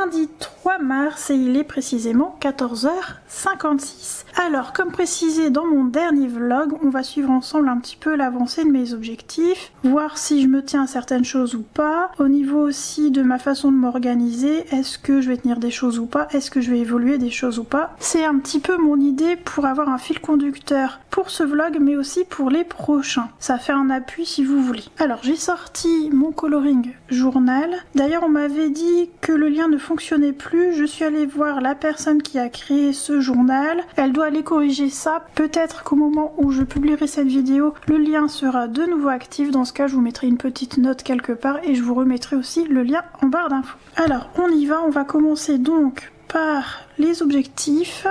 lundi 3 mars et il est précisément 14h56. Alors comme précisé dans mon dernier vlog, on va suivre ensemble un petit peu l'avancée de mes objectifs, voir si je me tiens à certaines choses ou pas, au niveau aussi de ma façon de m'organiser, est-ce que je vais tenir des choses ou pas, est-ce que je vais évoluer des choses ou pas. C'est un petit peu mon idée pour avoir un fil conducteur pour ce vlog mais aussi pour les prochains. Ça fait un appui si vous voulez. Alors j'ai sorti mon coloring journal. D'ailleurs on m'avait dit que le lien ne fonctionnait plus. Je suis allée voir la personne qui a créé ce journal. Elle doit aller corriger ça. Peut-être qu'au moment où je publierai cette vidéo, le lien sera de nouveau actif. Dans ce cas, je vous mettrai une petite note quelque part et je vous remettrai aussi le lien en barre d'infos. Alors on y va. On va commencer donc par les objectifs.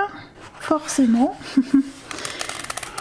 Forcément.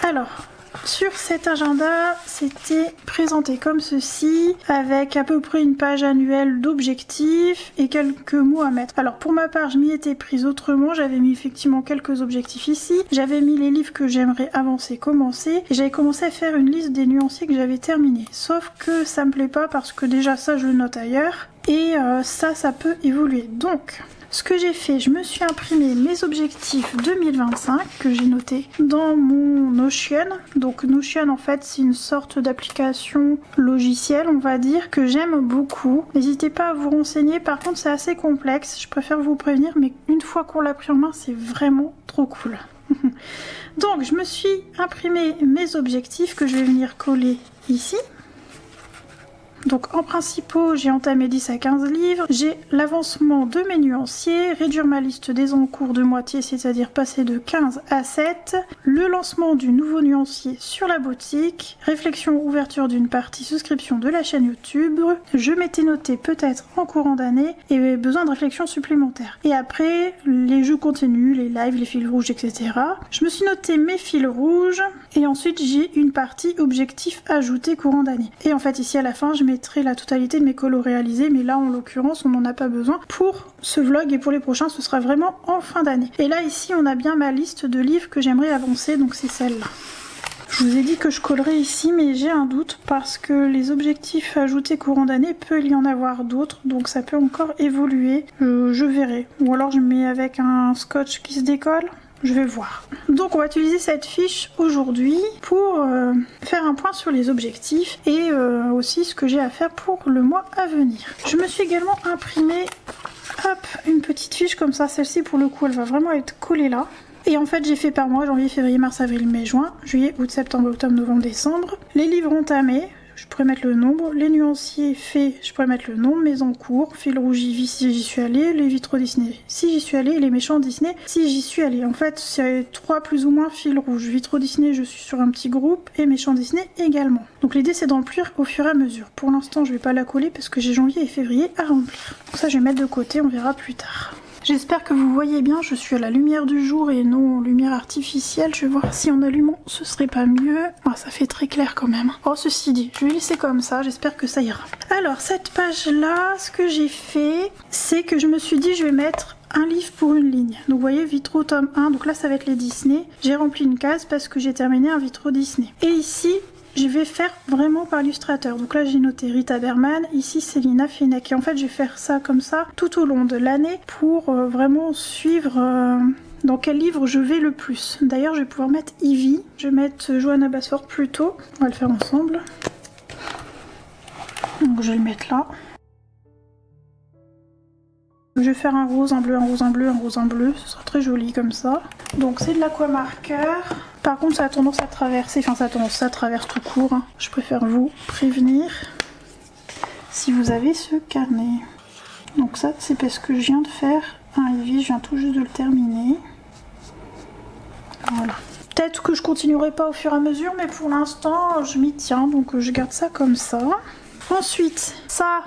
Alors, sur cet agenda, c'était présenté comme ceci, avec à peu près une page annuelle d'objectifs et quelques mots à mettre. Alors pour ma part, je m'y étais prise autrement, j'avais mis effectivement quelques objectifs ici, j'avais mis les livres que j'aimerais avancer, commencer, et j'avais commencé à faire une liste des nuanciers que j'avais terminés. Sauf que ça me plaît pas parce que déjà ça je le note ailleurs, et ça peut évoluer. Donc... ce que j'ai fait, je me suis imprimé mes objectifs 2025 que j'ai noté dans mon Notion. Donc Notion en fait c'est une sorte d'application logicielle on va dire que j'aime beaucoup. N'hésitez pas à vous renseigner, par contre c'est assez complexe, je préfère vous prévenir mais une fois qu'on l'a pris en main c'est vraiment trop cool. Donc je me suis imprimé mes objectifs que je vais venir coller ici. Donc en principaux, j'ai entamé 10 à 15 livres, j'ai l'avancement de mes nuanciers, réduire ma liste des encours de moitié, c'est-à-dire passer de 15 à 7, le lancement du nouveau nuancier sur la boutique, réflexion ouverture d'une partie, souscription de la chaîne YouTube, je m'étais noté peut-être en courant d'année et besoin de réflexion supplémentaire. Et après, les jeux continus, les lives, les fils rouges, etc. Je me suis noté mes fils rouges et ensuite j'ai une partie objectif ajouté courant d'année. Et en fait ici à la fin, je mettrai la totalité de mes colos réalisés, mais là en l'occurrence on n'en a pas besoin pour ce vlog et pour les prochains ce sera vraiment en fin d'année. Et là ici on a bien ma liste de livres que j'aimerais avancer, donc c'est celle-là. Je vous ai dit que je collerai ici mais j'ai un doute parce que les objectifs ajoutés courant d'année peut y en avoir d'autres, donc ça peut encore évoluer, je verrai. Ou alors je mets avec un scotch qui se décolle. Je vais voir. Donc on va utiliser cette fiche aujourd'hui pour faire un point sur les objectifs et aussi ce que j'ai à faire pour le mois à venir. Je me suis également imprimé une petite fiche comme ça. Celle-ci pour le coup elle va vraiment être collée là. Et en fait j'ai fait par mois, janvier, février, mars, avril, mai, juin, juillet, août, septembre, octobre, novembre, décembre. Les livres entamés, je pourrais mettre le nombre, les nuanciers faits, je pourrais mettre le nombre, mes encours, fil rouge JV si j'y suis allée, les vitraux Disney si j'y suis allée, et les méchants Disney si j'y suis allée. En fait c'est 3 plus ou moins fil rouge, vitraux Disney je suis sur un petit groupe et méchants Disney également. Donc l'idée c'est d'emplir au fur et à mesure. Pour l'instant je vais pas la coller parce que j'ai janvier et février à remplir. Donc ça je vais mettre de côté, on verra plus tard. J'espère que vous voyez bien, je suis à la lumière du jour et non lumière artificielle. Je vais voir si en allumant ce serait pas mieux. Ah, ça fait très clair quand même. Oh, ceci dit, je vais laisser comme ça, j'espère que ça ira. Alors cette page là, ce que j'ai fait, c'est que je me suis dit je vais mettre un livre pour une ligne. Donc vous voyez Vitro tome 1, donc là ça va être les Disney. J'ai rempli une case parce que j'ai terminé un Vitro Disney. Et ici, je vais faire vraiment par illustrateur. Donc là j'ai noté Rita Berman, ici Célina Fenech. Et en fait je vais faire ça comme ça tout au long de l'année pour vraiment suivre dans quel livre je vais le plus. D'ailleurs je vais pouvoir mettre Ivy, je vais mettre Johanna Basford plutôt. On va le faire ensemble. Donc je vais le mettre là. Je vais faire un rose, un bleu, un rose, un bleu, un rose, un bleu. Ce sera très joli comme ça. Donc c'est de l'aquamarqueur. Par contre ça a tendance à traverser, enfin ça traverse tout court. Hein. Je préfère vous prévenir si vous avez ce carnet. Donc ça c'est parce que je viens de faire un Ivy, je viens tout juste de le terminer. Voilà. Peut-être que je continuerai pas au fur et à mesure, mais pour l'instant je m'y tiens, donc je garde ça comme ça. Ensuite, ça...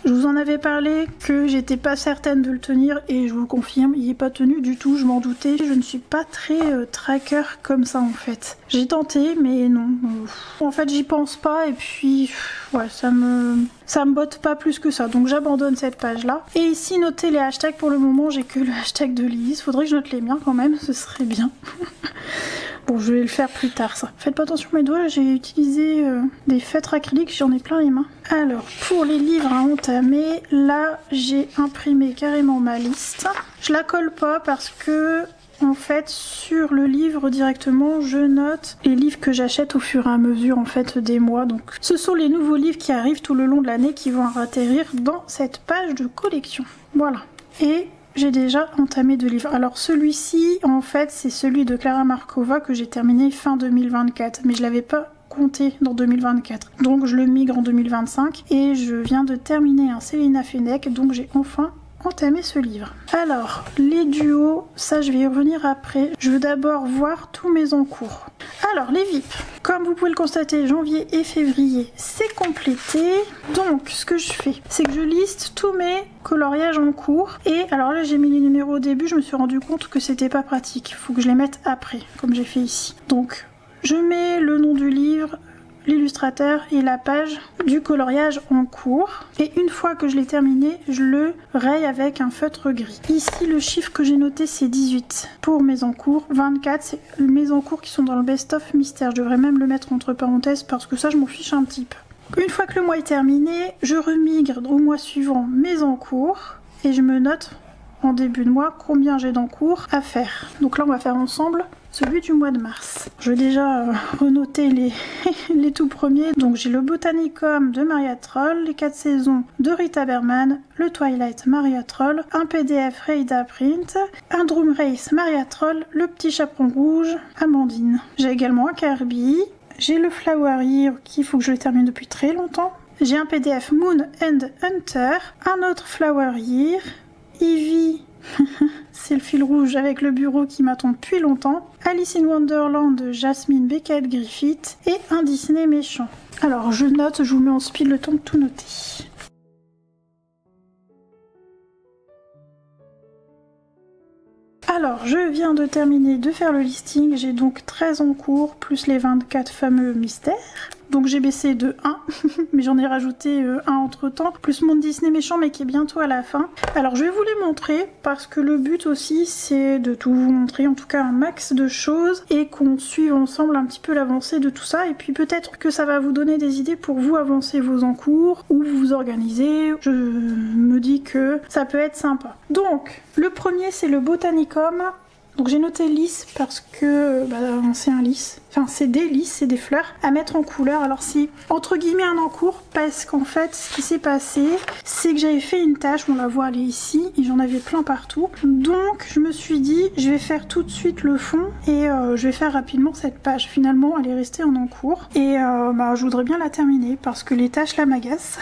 je vous en avais parlé que j'étais pas certaine de le tenir et je vous le confirme, il n'est pas tenu du tout, je m'en doutais. Je ne suis pas très tracker comme ça en fait. J'ai tenté mais non. En fait j'y pense pas et puis ouais, ça me botte pas plus que ça. Donc j'abandonne cette page là. Et ici notez les hashtags, pour le moment j'ai que le hashtag de Lise. Faudrait que je note les miens quand même, ce serait bien. Bon, je vais le faire plus tard ça. Faites pas attention à mes doigts, j'ai utilisé des feutres acryliques, j'en ai plein les mains. Alors, pour les livres à entamer, là j'ai imprimé carrément ma liste. Je la colle pas parce que en fait, sur le livre directement, je note les livres que j'achète au fur et à mesure en fait des mois. Donc, ce sont les nouveaux livres qui arrivent tout le long de l'année qui vont atterrir dans cette page de collection. Voilà. Et j'ai déjà entamé 2 livres. Alors celui-ci, en fait, c'est celui de Clara Markova que j'ai terminé fin 2024, mais je l'avais pas compté dans 2024. Donc je le migre en 2025 et je viens de terminer un Célina Fenech, donc j'ai enfin entamé ce livre. Alors, les duos, ça je vais y revenir après. Je veux d'abord voir tous mes encours. Alors, les VIP, comme vous pouvez le constater, janvier et février, c'est complété. Donc, ce que je fais, c'est que je liste tous mes coloriages en cours. Et alors là, j'ai mis les numéros au début, je me suis rendu compte que c'était pas pratique. Il faut que je les mette après, comme j'ai fait ici. Donc, je mets le nom du livre, l'illustrateur et la page du coloriage en cours. Et une fois que je l'ai terminé, je le raye avec un feutre gris. Ici, le chiffre que j'ai noté, c'est 18 pour mes encours. 24, c'est mes encours qui sont dans le best-of mystère. Je devrais même le mettre entre parenthèses parce que ça, je m'en fiche un petit peu. Une fois que le mois est terminé, je remigre au mois suivant mes encours et je me note en début de mois combien j'ai d'encours à faire. Donc là, on va faire ensemble celui du mois de mars. Je vais déjà renoter les tout premiers. Donc j'ai le Botanicum de Maria Troll, les 4 saisons de Rita Berman, le Twilight Maria Troll, un PDF Reida Print, un Drum Race Maria Troll, le Petit Chaperon Rouge, Amandine. J'ai également un Kirby, j'ai le Flower Year qu'il faut que je le termine depuis très longtemps. J'ai un PDF Moon and Hunter, un autre Flower Year, Eevee, c'est le fil rouge avec le bureau qui m'attend depuis longtemps, Alice in Wonderland de Jasmine Beckett Griffith et un Disney méchant. Alors je note, je vous mets en speed le temps de tout noter. Alors je viens de terminer de faire le listing, j'ai donc 13 en cours plus les 24 fameux mystères. Donc j'ai baissé de 1, mais j'en ai rajouté un entre temps, plus mon Disney méchant mais qui est bientôt à la fin. Alors je vais vous les montrer parce que le but aussi c'est de tout vous montrer, en tout cas un max de choses et qu'on suive ensemble un petit peu l'avancée de tout ça et puis peut-être que ça va vous donner des idées pour vous avancer vos encours ou vous organiser. Je me dis que ça peut être sympa. Donc le premier c'est le Botanicum. Donc j'ai noté lisse parce que c'est un lisse, enfin c'est des lisses, c'est des fleurs à mettre en couleur. Alors c'est entre guillemets un encours parce qu'en fait ce qui s'est passé c'est que j'avais fait une tache, on la voit elle est ici et j'en avais plein partout. Donc je me suis dit je vais faire tout de suite le fond et je vais faire rapidement cette page. Finalement elle est restée en encours et je voudrais bien la terminer parce que les taches là m'agacent.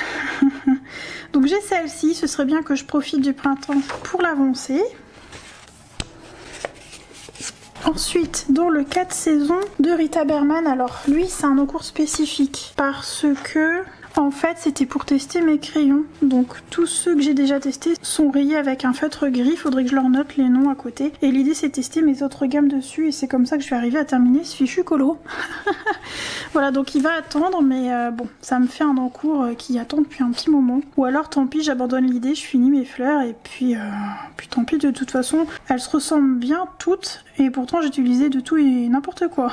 Donc j'ai celle-ci, ce serait bien que je profite du printemps pour l'avancer. Ensuite, dans le 4 saisons de Rita Berman, alors lui c'est un encours spécifique parce que en fait c'était pour tester mes crayons. Donc tous ceux que j'ai déjà testés sont rayés avec un feutre gris, il faudrait que je leur note les noms à côté. Et l'idée c'est tester mes autres gammes dessus et c'est comme ça que je vais arriver à terminer ce fichu colo. Voilà, donc il va attendre, mais bon, ça me fait un encours qui attend depuis un petit moment. Ou alors tant pis, j'abandonne l'idée, je finis mes fleurs et puis tant pis, de toute façon, elles se ressemblent bien toutes et pourtant j'ai utilisé de tout et n'importe quoi.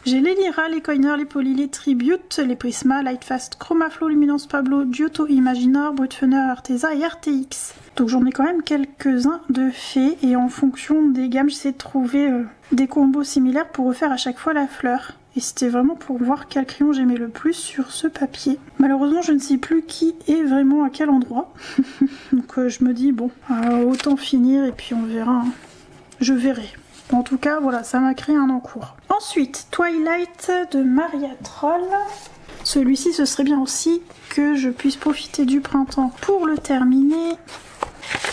J'ai les Lyra, les Coiner, les Poly, les Tribute, les Prisma, Lightfast, Chromaflow, Luminance Pablo, Giotto, Imaginor, Brutfunner, Arteza et RTX. Donc j'en ai quand même quelques-uns de faits et en fonction des gammes, j'essaie de trouver des combos similaires pour refaire à chaque fois la fleur. Et c'était vraiment pour voir quel crayon j'aimais le plus sur ce papier. Malheureusement, je ne sais plus qui est vraiment à quel endroit. Donc je me dis, bon, autant finir et puis on verra. Hein. Je verrai. En tout cas, voilà, ça m'a créé un encours. Ensuite, Twilight de Maria Troll. Celui-ci, ce serait bien aussi que je puisse profiter du printemps pour le terminer.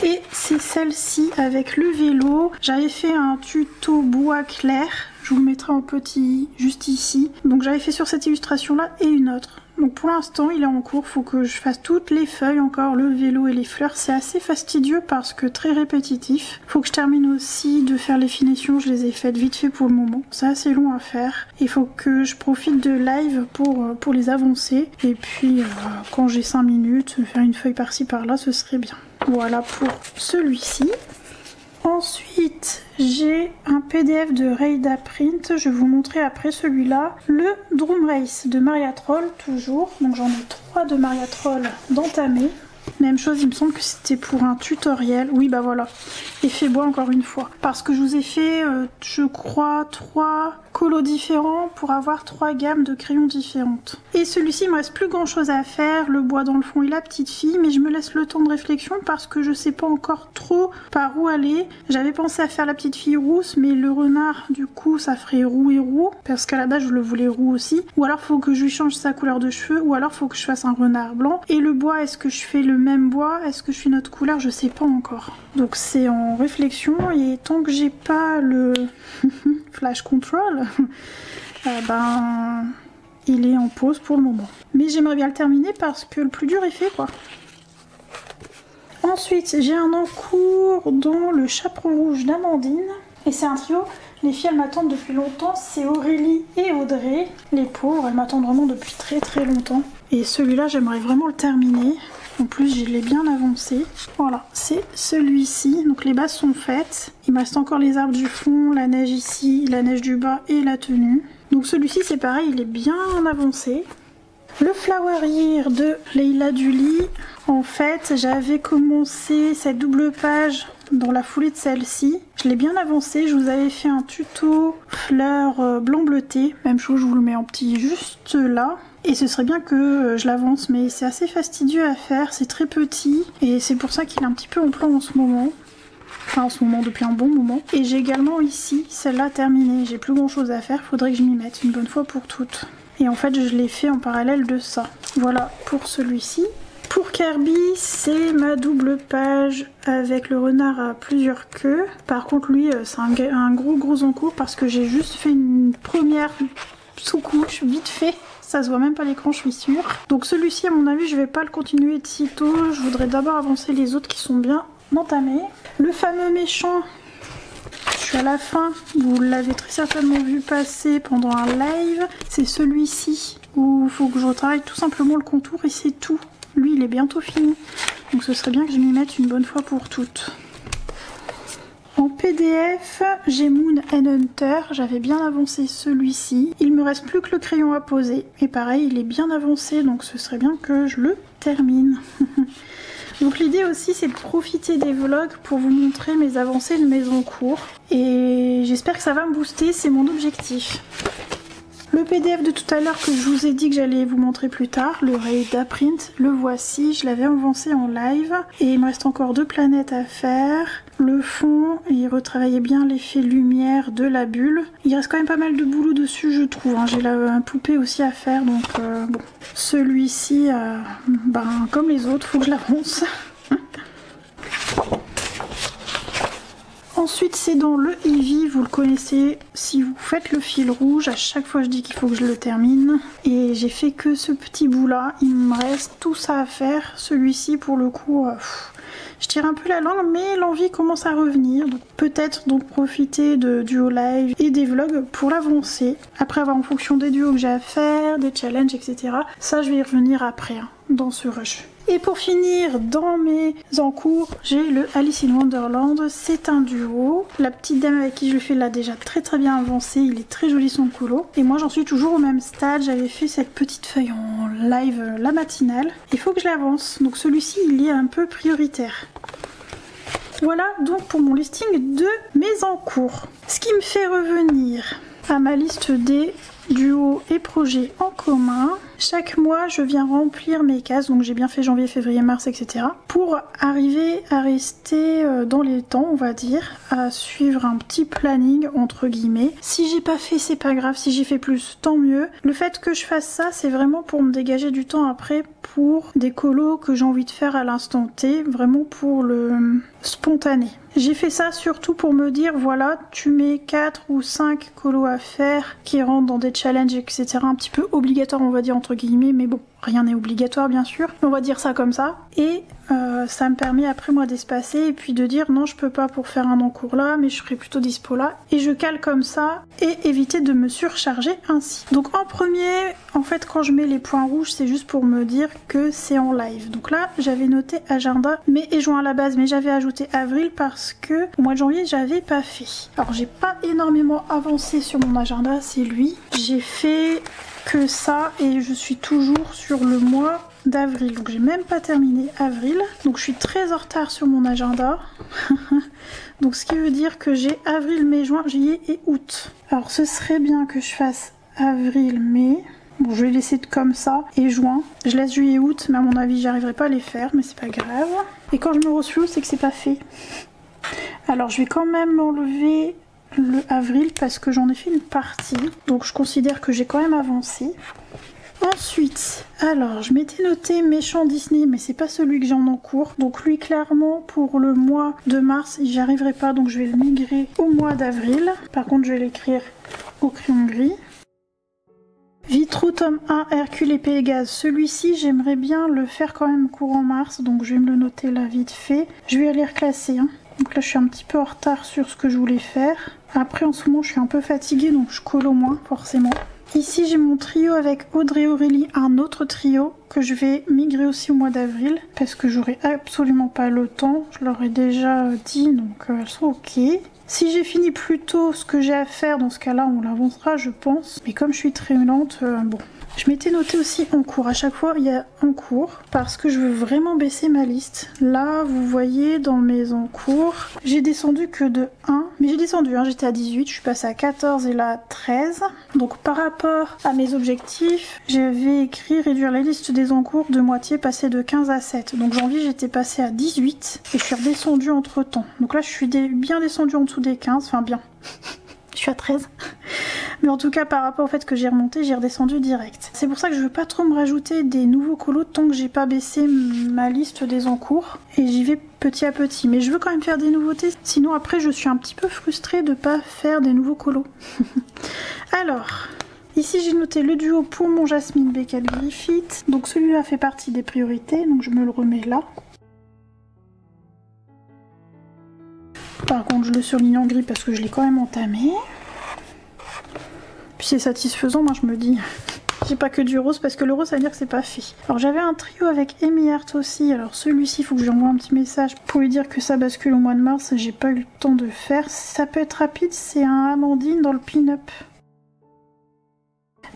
Et c'est celle-ci avec le vélo. J'avais fait un tuto bois clair. Je vous le mettrai en petit juste ici. Donc j'avais fait sur cette illustration là et une autre. Donc pour l'instant il est en cours, faut que je fasse toutes les feuilles encore, le vélo et les fleurs. C'est assez fastidieux parce que très répétitif. Faut que je termine aussi de faire les finitions, je les ai faites vite fait pour le moment. C'est assez long à faire. Il faut que je profite de live pour les avancer. Et puis quand j'ai 5 minutes, faire une feuille par-ci par-là, ce serait bien. Voilà pour celui-ci. Ensuite, j'ai un PDF de Rayda Print, je vais vous montrer après celui-là. Le Drum Race de Maria Troll, toujours. Donc j'en ai 3 de Maria Troll d'entamés. Même chose, il me semble que c'était pour un tutoriel. Oui, bah voilà. Effet bois encore une fois. Parce que je vous ai fait, je crois, 3 colos différents pour avoir 3 gammes de crayons différentes. Et celui-ci, il me reste plus grand chose à faire. Le bois dans le fond et la petite fille. Mais je me laisse le temps de réflexion parce que je sais pas encore trop par où aller. J'avais pensé à faire la petite fille rousse, mais le renard, du coup, ça ferait roux et roux. Parce qu'à la base, je le voulais roux aussi. Ou alors, faut que je lui change sa couleur de cheveux. Ou alors, faut que je fasse un renard blanc. Et le bois, est-ce que je fais le même bois? Est-ce que je fais une autre couleur? Je sais pas encore. Donc c'est en réflexion et tant que j'ai pas le flash control, ben il est en pause pour le moment. Mais j'aimerais bien le terminer parce que le plus dur est fait quoi. Ensuite j'ai un encours dans le chaperon rouge d'Amandine et c'est un trio. Les filles elles m'attendent depuis longtemps, c'est Aurélie et Audrey. Les pauvres elles m'attendent vraiment depuis très longtemps. Et celui-là j'aimerais vraiment le terminer. En plus, je l'ai bien avancé. Voilà, c'est celui-ci. Donc les bases sont faites. Il me reste encore les arbres du fond, la neige ici, la neige du bas et la tenue. Donc celui-ci, c'est pareil, il est bien avancé. Le Flower Year de Leila Duli. En fait, j'avais commencé cette double page dans la foulée de celle-ci. Je l'ai bien avancé. Je vous avais fait un tuto fleurs blanc bleuté. Même chose, je vous le mets en petit juste là. Et ce serait bien que je l'avance, mais c'est assez fastidieux à faire, c'est très petit, et c'est pour ça qu'il est un petit peu en plan en ce moment. Enfin en ce moment, depuis un bon moment. Et j'ai également ici, celle-là terminée, j'ai plus grand chose à faire, faudrait que je m'y mette une bonne fois pour toutes. Et en fait je l'ai fait en parallèle de ça. Voilà pour celui-ci. Pour Kirby, c'est ma double page avec le renard à plusieurs queues. Par contre lui, c'est un gros encours parce que j'ai juste fait une première sous-couche, vite fait. Ça se voit même pas à l'écran, je suis sûre. Donc celui-ci, à mon avis, je vais pas le continuer de sitôt. Je voudrais d'abord avancer les autres qui sont bien entamés. Le fameux méchant, je suis à la fin. Vous l'avez très certainement vu passer pendant un live. C'est celui-ci où il faut que je retravaille tout simplement le contour et c'est tout. Lui, il est bientôt fini. Donc ce serait bien que je m'y mette une bonne fois pour toutes. En PDF, j'ai Moon and Hunter, j'avais bien avancé celui-ci. Il me reste plus que le crayon à poser. Et pareil, il est bien avancé, donc ce serait bien que je le termine. Donc l'idée aussi, c'est de profiter des vlogs pour vous montrer mes avancées de mes encours. Et j'espère que ça va me booster, c'est mon objectif. Le PDF de tout à l'heure que je vous ai dit que j'allais vous montrer plus tard, le Rayda Print, le voici, je l'avais avancé en live. Et il me reste encore 2 planètes à faire. Le fond, il retravaillait bien l'effet lumière de la bulle. Il reste quand même pas mal de boulot dessus je trouve, hein. J'ai la poupée aussi à faire donc bon. Celui-ci, ben, comme les autres, faut que je l'avance. Ensuite c'est dans le Eevee, vous le connaissez si vous faites le fil rouge, à chaque fois je dis qu'il faut que je le termine. Et j'ai fait que ce petit bout là, il me reste tout ça à faire. Celui-ci pour le coup, je tire un peu la langue mais l'envie commence à revenir. Donc peut-être donc profiter de duo live et des vlogs pour l'avancer. Après avoir en fonction des duos que j'ai à faire, des challenges etc. Ça je vais y revenir après hein, dans ce rush. Et pour finir, dans mes encours, j'ai le Alice in Wonderland. C'est un duo. La petite dame avec qui je le fais l'a déjà très bien avancé. Il est très joli son colo. Et moi j'en suis toujours au même stade. J'avais fait cette petite feuille en live la matinale. Il faut que je l'avance. Donc celui-ci il est un peu prioritaire. Voilà donc pour mon listing de mes encours. Ce qui me fait revenir à ma liste des duos et projets en commun. Chaque mois je viens remplir mes cases, donc j'ai bien fait janvier, février, mars, etc. pour arriver à rester dans les temps, on va dire, à suivre un petit planning entre guillemets. Si j'ai pas fait, c'est pas grave, si j'ai fait plus, tant mieux. Le fait que je fasse ça, c'est vraiment pour me dégager du temps après pour des colos que j'ai envie de faire à l'instant T, vraiment pour le spontané. J'ai fait ça surtout pour me dire, voilà, tu mets 4 ou 5 colos à faire qui rentrent dans des challenges, etc. un petit peu obligatoires, on va dire, entre guillemets, mais bon, rien n'est obligatoire bien sûr, on va dire ça comme ça. Et ça me permet après moi d'espacer et puis de dire non je peux pas pour faire un encours là, mais je serai plutôt dispo là. Et je cale comme ça et éviter de me surcharger ainsi. Donc en premier, en fait quand je mets les points rouges c'est juste pour me dire que c'est en live. Donc là j'avais noté agenda mai et juin à la base, mais j'avais ajouté avril parce que au mois de janvier j'avais pas fait. Alors j'ai pas énormément avancé sur mon agenda, c'est lui. J'ai fait que ça et je suis toujours sur le mois d'avril, donc j'ai même pas terminé avril, donc je suis très en retard sur mon agenda. Donc ce qui veut dire que j'ai avril, mai, juin, juillet et août. Alors ce serait bien que je fasse avril, mai, bon je vais laisser comme ça, et juin. Je laisse juillet, août, mais à mon avis j'arriverai pas à les faire, mais c'est pas grave. Et quand je me refloue c'est que c'est pas fait. Alors je vais quand même enlever le avril parce que j'en ai fait une partie, donc je considère que j'ai quand même avancé. Ensuite, alors je m'étais noté méchant Disney, mais c'est pas celui que j'ai en cours, donc lui clairement pour le mois de mars j'y arriverai pas, donc je vais le migrer au mois d'avril. Par contre je vais l'écrire au crayon gris. Vitro tome 1 Hercule et Pégase, celui-ci j'aimerais bien le faire quand même courant mars, donc je vais me le noter là vite fait. Je vais aller reclasser hein. Donc là je suis un petit peu en retard sur ce que je voulais faire. Après en ce moment je suis un peu fatiguée donc je colle au moins forcément. Ici j'ai mon trio avec Audrey et Aurélie, un autre trio que je vais migrer aussi au mois d'avril parce que j'aurai absolument pas le temps, je leur ai déjà dit donc elles sont ok. Si j'ai fini plus tôt ce que j'ai à faire, dans ce cas là on l'avancera je pense, mais comme je suis très lente, bon. Je m'étais noté aussi en cours, à chaque fois il y a en cours parce que je veux vraiment baisser ma liste. Là vous voyez dans mes en cours, j'ai descendu que de 1, mais j'ai descendu, hein, j'étais à 18, je suis passée à 14 et là 13. Donc par rapport à mes objectifs, j'avais écrit réduire la liste des encours de moitié, passer de 15 à 7. Donc janvier j'étais passée à 18 et je suis redescendue entre temps. Donc là je suis bien descendue en dessous des 15, enfin bien. Je suis à 13. Mais en tout cas par rapport au fait que j'ai remonté, j'ai redescendu direct. C'est pour ça que je veux pas trop me rajouter des nouveaux colos tant que j'ai pas baissé ma liste des encours. Et j'y vais petit à petit. Mais je veux quand même faire des nouveautés. Sinon après je suis un petit peu frustrée de pas faire des nouveaux colos. Alors, ici j'ai noté le duo pour mon Jasmine Beckett Griffith. Donc celui-là fait partie des priorités. Donc je me le remets là. Par contre je le surligne en gris parce que je l'ai quand même entamé. Puis c'est satisfaisant, moi je me dis. J'ai pas que du rose parce que le rose ça veut dire que c'est pas fait. Alors j'avais un trio avec Amy Hart aussi. Alors celui-ci il faut que je lui envoie un petit message pour lui dire que ça bascule au mois de mars. J'ai pas eu le temps de faire. Ça peut être rapide, c'est un Amandine dans le pin-up.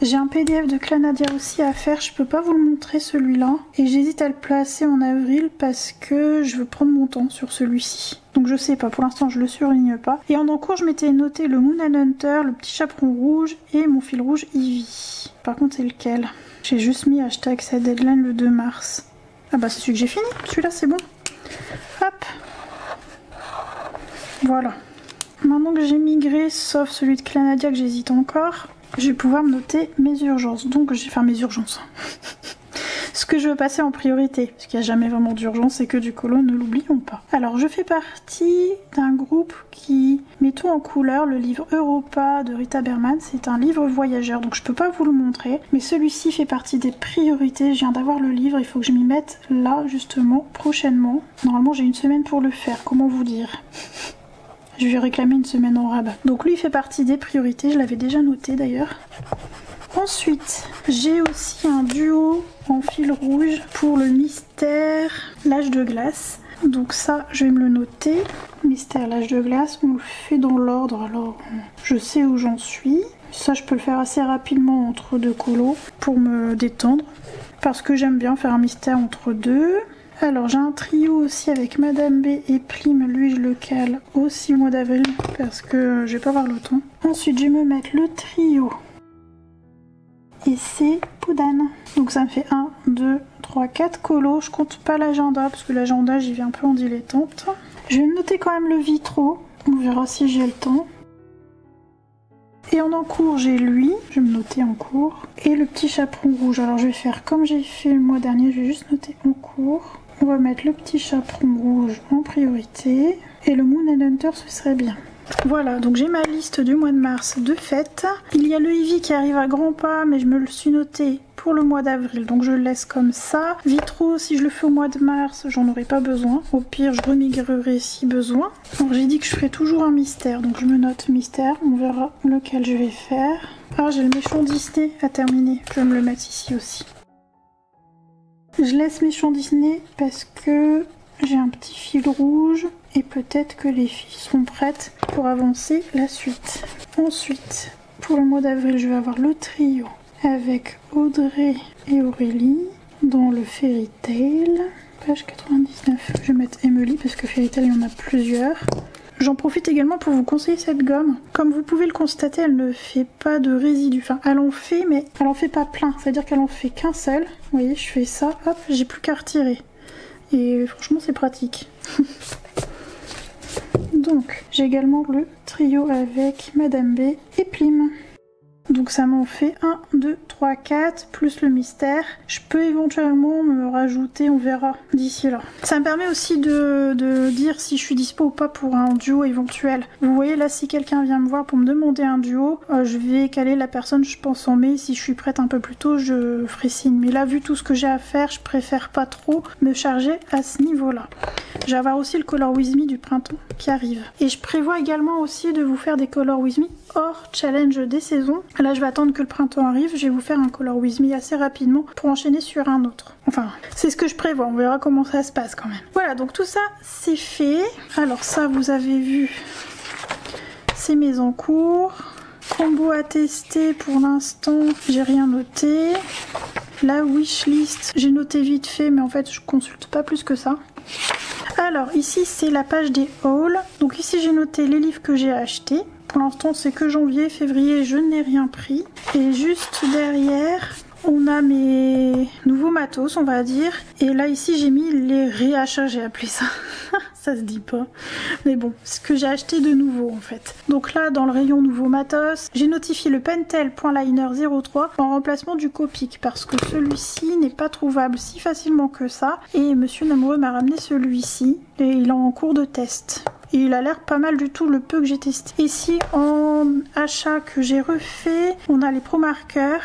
J'ai un PDF de Clanadia aussi à faire, je peux pas vous le montrer celui-là. Et j'hésite à le placer en avril parce que je veux prendre mon temps sur celui-ci. Donc je sais pas, pour l'instant je le surligne pas. Et en encours je m'étais noté le Moon and Hunter, le petit chaperon rouge et mon fil rouge Ivy. Par contre c'est lequel? J'ai juste mis hashtag set deadline le 2 mars. Ah bah c'est celui que j'ai fini, celui-là c'est bon. Hop. Voilà. Maintenant que j'ai migré, sauf celui de Clanadia que j'hésite encore, je vais pouvoir me noter mes urgences. Donc j'ai fait mes urgences. Ce que je veux passer en priorité, parce qu'il n'y a jamais vraiment d'urgence et que du colo, ne l'oublions pas. Alors je fais partie d'un groupe qui met tout en couleur, le livre Europa de Rita Berman. C'est un livre voyageur, donc je peux pas vous le montrer. Mais celui-ci fait partie des priorités. Je viens d'avoir le livre, il faut que je m'y mette là justement, prochainement. Normalement j'ai une semaine pour le faire, comment vous dire? Je vais réclamer une semaine en rabat. Donc lui il fait partie des priorités, je l'avais déjà noté d'ailleurs. Ensuite, j'ai aussi un duo en fil rouge pour le mystère l'âge de glace. Donc ça, je vais me le noter. Mystère l'âge de glace, on le fait dans l'ordre, alors je sais où j'en suis. Ça, je peux le faire assez rapidement entre deux colos pour me détendre. Parce que j'aime bien faire un mystère entre deux. Alors j'ai un trio aussi avec Madame B et Plim, lui je le cale aussi au mois d'avril parce que je vais pas avoir le temps. Ensuite je vais me mettre le trio et c'est Poudane. Donc ça me fait 1, 2, 3, 4 colos. Je compte pas l'agenda parce que l'agenda j'y vais un peu en dilettante. Je vais noter quand même le vitro, on verra si j'ai le temps. Et en encours j'ai lui, je vais me noter en cours, et le petit chaperon rouge. Alors je vais faire comme j'ai fait le mois dernier, je vais juste noter en cours. On va mettre le petit chaperon rouge en priorité. Et le Moon and Hunter, ce serait bien. Voilà, donc j'ai ma liste du mois de mars de fête. Il y a le Eevee qui arrive à grands pas, mais je me le suis noté pour le mois d'avril, donc je le laisse comme ça. Vitro, si je le fais au mois de mars, j'en aurai pas besoin. Au pire, je remigrerai si besoin. Alors j'ai dit que je ferai toujours un mystère, donc je me note mystère. On verra lequel je vais faire. Ah, j'ai le méchant Disney à terminer. Je vais me le mettre ici aussi. Je laisse méchant Disney parce que j'ai un petit fil rouge et peut-être que les filles sont prêtes pour avancer la suite. Ensuite, pour le mois d'avril, je vais avoir le trio avec Audrey et Aurélie dans le Fairy Tail, page 99. Je vais mettre Emily parce que Fairy Tail, il y en a plusieurs. J'en profite également pour vous conseiller cette gomme. Comme vous pouvez le constater, elle ne fait pas de résidus. Enfin, elle en fait, mais elle en fait pas plein. C'est-à-dire qu'elle en fait qu'un seul. Vous voyez, je fais ça, hop, j'ai plus qu'à retirer. Et franchement, c'est pratique. Donc, j'ai également le trio avec Madame B et Plim. Donc ça m'en fait 1, 2, 3, 4, plus le mystère. Je peux éventuellement me rajouter, on verra d'ici là. Ça me permet aussi de dire si je suis dispo ou pas pour un duo éventuel. Vous voyez là, si quelqu'un vient me voir pour me demander un duo, je vais caler la personne, je pense en mai. Si je suis prête un peu plus tôt, je ferai signe. Mais là, vu tout ce que j'ai à faire, je préfère pas trop me charger à ce niveau-là. Je vais avoir aussi le Color With Me du printemps qui arrive. Et je prévois également aussi de vous faire des Color With Me hors challenge des saisons. Là, je vais attendre que le printemps arrive. Je vais vous faire un Color With Me assez rapidement pour enchaîner sur un autre. Enfin, c'est ce que je prévois. On verra comment ça se passe quand même. Voilà, donc tout ça, c'est fait. Alors ça, vous avez vu, c'est mes encours. Combo à tester pour l'instant, j'ai rien noté. La wishlist, j'ai noté vite fait, mais en fait, je consulte pas plus que ça. Alors, ici, c'est la page des hauls. Donc ici, j'ai noté les livres que j'ai achetés. Pour l'instant, c'est que janvier, février, je n'ai rien pris. Et juste derrière, on a mes nouveaux matos, on va dire. Et là, ici, j'ai mis les réachats, j'ai appelé ça. Ça se dit pas. Mais bon, ce que j'ai acheté de nouveau, en fait. Donc là, dans le rayon nouveau matos, j'ai notifié le Pentel Point Liner 03 en remplacement du Copic, parce que celui-ci n'est pas trouvable si facilement que ça. Et Monsieur Namoureux m'a ramené celui-ci, et il est en cours de test. Et il a l'air pas mal du tout, le peu que j'ai testé. Ici, en achat que j'ai refait, on a les Pro Markers.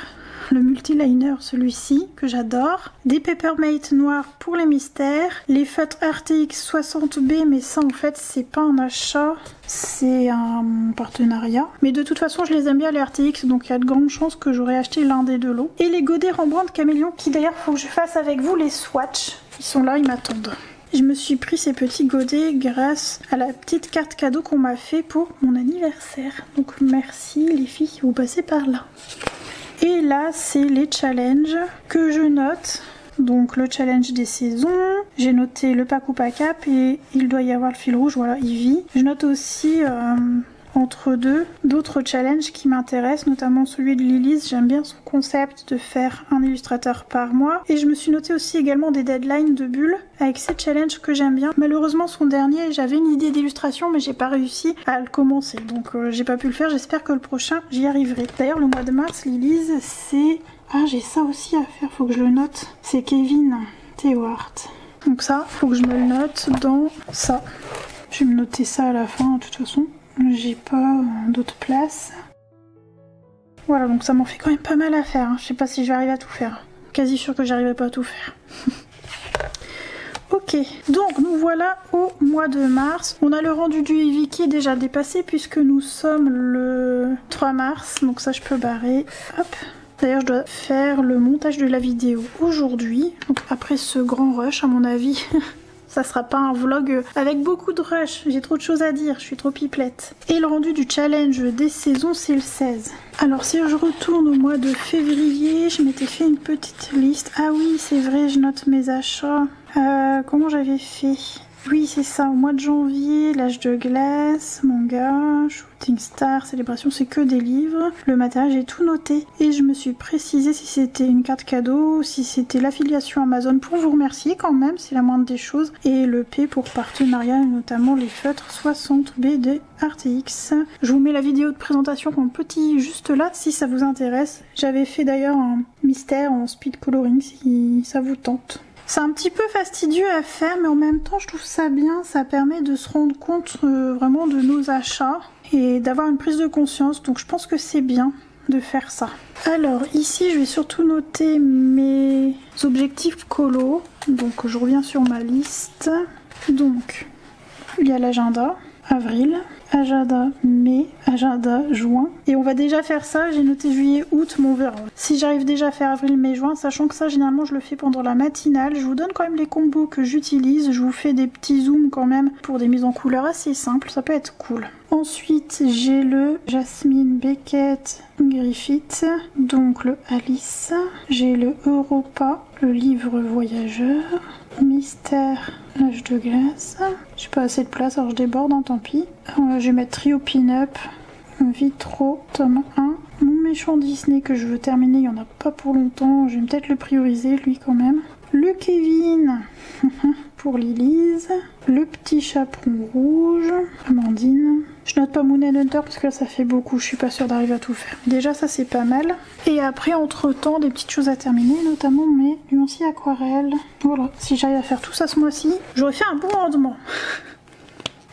Le multiliner, celui-ci, que j'adore. Des Papermate noirs pour les mystères. Les feutres RTX 60B, mais ça en fait c'est pas un achat, c'est un partenariat. Mais de toute façon je les aime bien les RTX, donc il y a de grandes chances que j'aurais acheté l'un des deux lots. Et les godets Rembrandt Caméléon, qui d'ailleurs faut que je fasse avec vous les swatchs. Ils sont là, ils m'attendent. Je me suis pris ces petits godets grâce à la petite carte cadeau qu'on m'a fait pour mon anniversaire. Donc merci les filles qui vous passez par là. Et là, c'est les challenges que je note. Donc le challenge des saisons, j'ai noté le pack ou pas cap et il doit y avoir le fil rouge, voilà, Eevee. Je note aussi entre deux d'autres challenges qui m'intéressent, notamment celui de Lilith. J'aime bien son concept de faire un illustrateur par mois. Et je me suis noté aussi également des deadlines de Bulle avec ces challenges que j'aime bien. Malheureusement son dernier, j'avais une idée d'illustration mais j'ai pas réussi à le commencer. Donc j'ai pas pu le faire, j'espère que le prochain j'y arriverai. D'ailleurs le mois de mars, Lilith, c'est... Ah, j'ai ça aussi à faire, faut que je le note. C'est Kevin Tewart. Donc ça, faut que je me le note dans ça. Je vais me noter ça à la fin de toute façon. J'ai pas d'autre place. Voilà, donc ça m'en fait quand même pas mal à faire. Hein. Je sais pas si je vais arriver à tout faire. Quasi sûr que j'arriverai pas à tout faire. Ok, donc nous voilà au mois de mars. On a le rendu du Eevee qui est déjà dépassé puisque nous sommes le 3 mars. Donc ça je peux barrer. Hop. D'ailleurs je dois faire le montage de la vidéo aujourd'hui. Donc après ce grand rush à mon avis. Ça sera pas un vlog avec beaucoup de rush, j'ai trop de choses à dire, je suis trop pipelette. Et le rendu du challenge des saisons, c'est le 16. Alors si je retourne au mois de février, je m'étais fait une petite liste. Ah oui, c'est vrai, je note mes achats. Comment j'avais fait? Oui, c'est ça, au mois de janvier, l'âge de glace, manga, shooting star, célébration, c'est que des livres. Le matériel, j'ai tout noté. Et je me suis précisé si c'était une carte cadeau, si c'était l'affiliation Amazon pour vous remercier quand même, c'est la moindre des choses. Et le P pour partenariat, notamment les feutres 60B de RTX. Je vous mets la vidéo de présentation en petit juste là, si ça vous intéresse. J'avais fait d'ailleurs un mystère en speed coloring, si ça vous tente. C'est un petit peu fastidieux à faire, mais en même temps je trouve ça bien, ça permet de se rendre compte vraiment de nos achats. et d'avoir une prise de conscience. Donc je pense que c'est bien de faire ça. Alors ici je vais surtout noter mes objectifs colo. Donc je reviens sur ma liste. Donc il y a l'agenda, avril, agenda mai, agenda juin. Et on va déjà faire ça, j'ai noté juillet, août, mais on verra. Si j'arrive déjà à faire avril, mai, juin, sachant que ça généralement je le fais pendant la matinale. Je vous donne quand même les combos que j'utilise. Je vous fais des petits zooms quand même pour des mises en couleur assez simples, ça peut être cool. Ensuite j'ai le Jasmine Beckett Griffith, donc le Alice. J'ai le Europa, le livre voyageur. Mystère, l'âge de glace. J'ai pas assez de place, alors je déborde, hein, tant pis. Je vais mettre Trio Pin-Up, Vitro, tome 1. Mon méchant Disney que je veux terminer, il n'y en a pas pour longtemps. Je vais peut-être le prioriser, lui, quand même. Le Kevin, pour Lilise. Le petit chaperon rouge, Amandine. Je note pas Moon and Hunter parce que là ça fait beaucoup, je suis pas sûre d'arriver à tout faire. Déjà ça c'est pas mal. Et après entre temps des petites choses à terminer, notamment mes nuanciers aquarelles. Voilà, si j'arrive à faire tout ça ce mois-ci, j'aurais fait un bon rendement.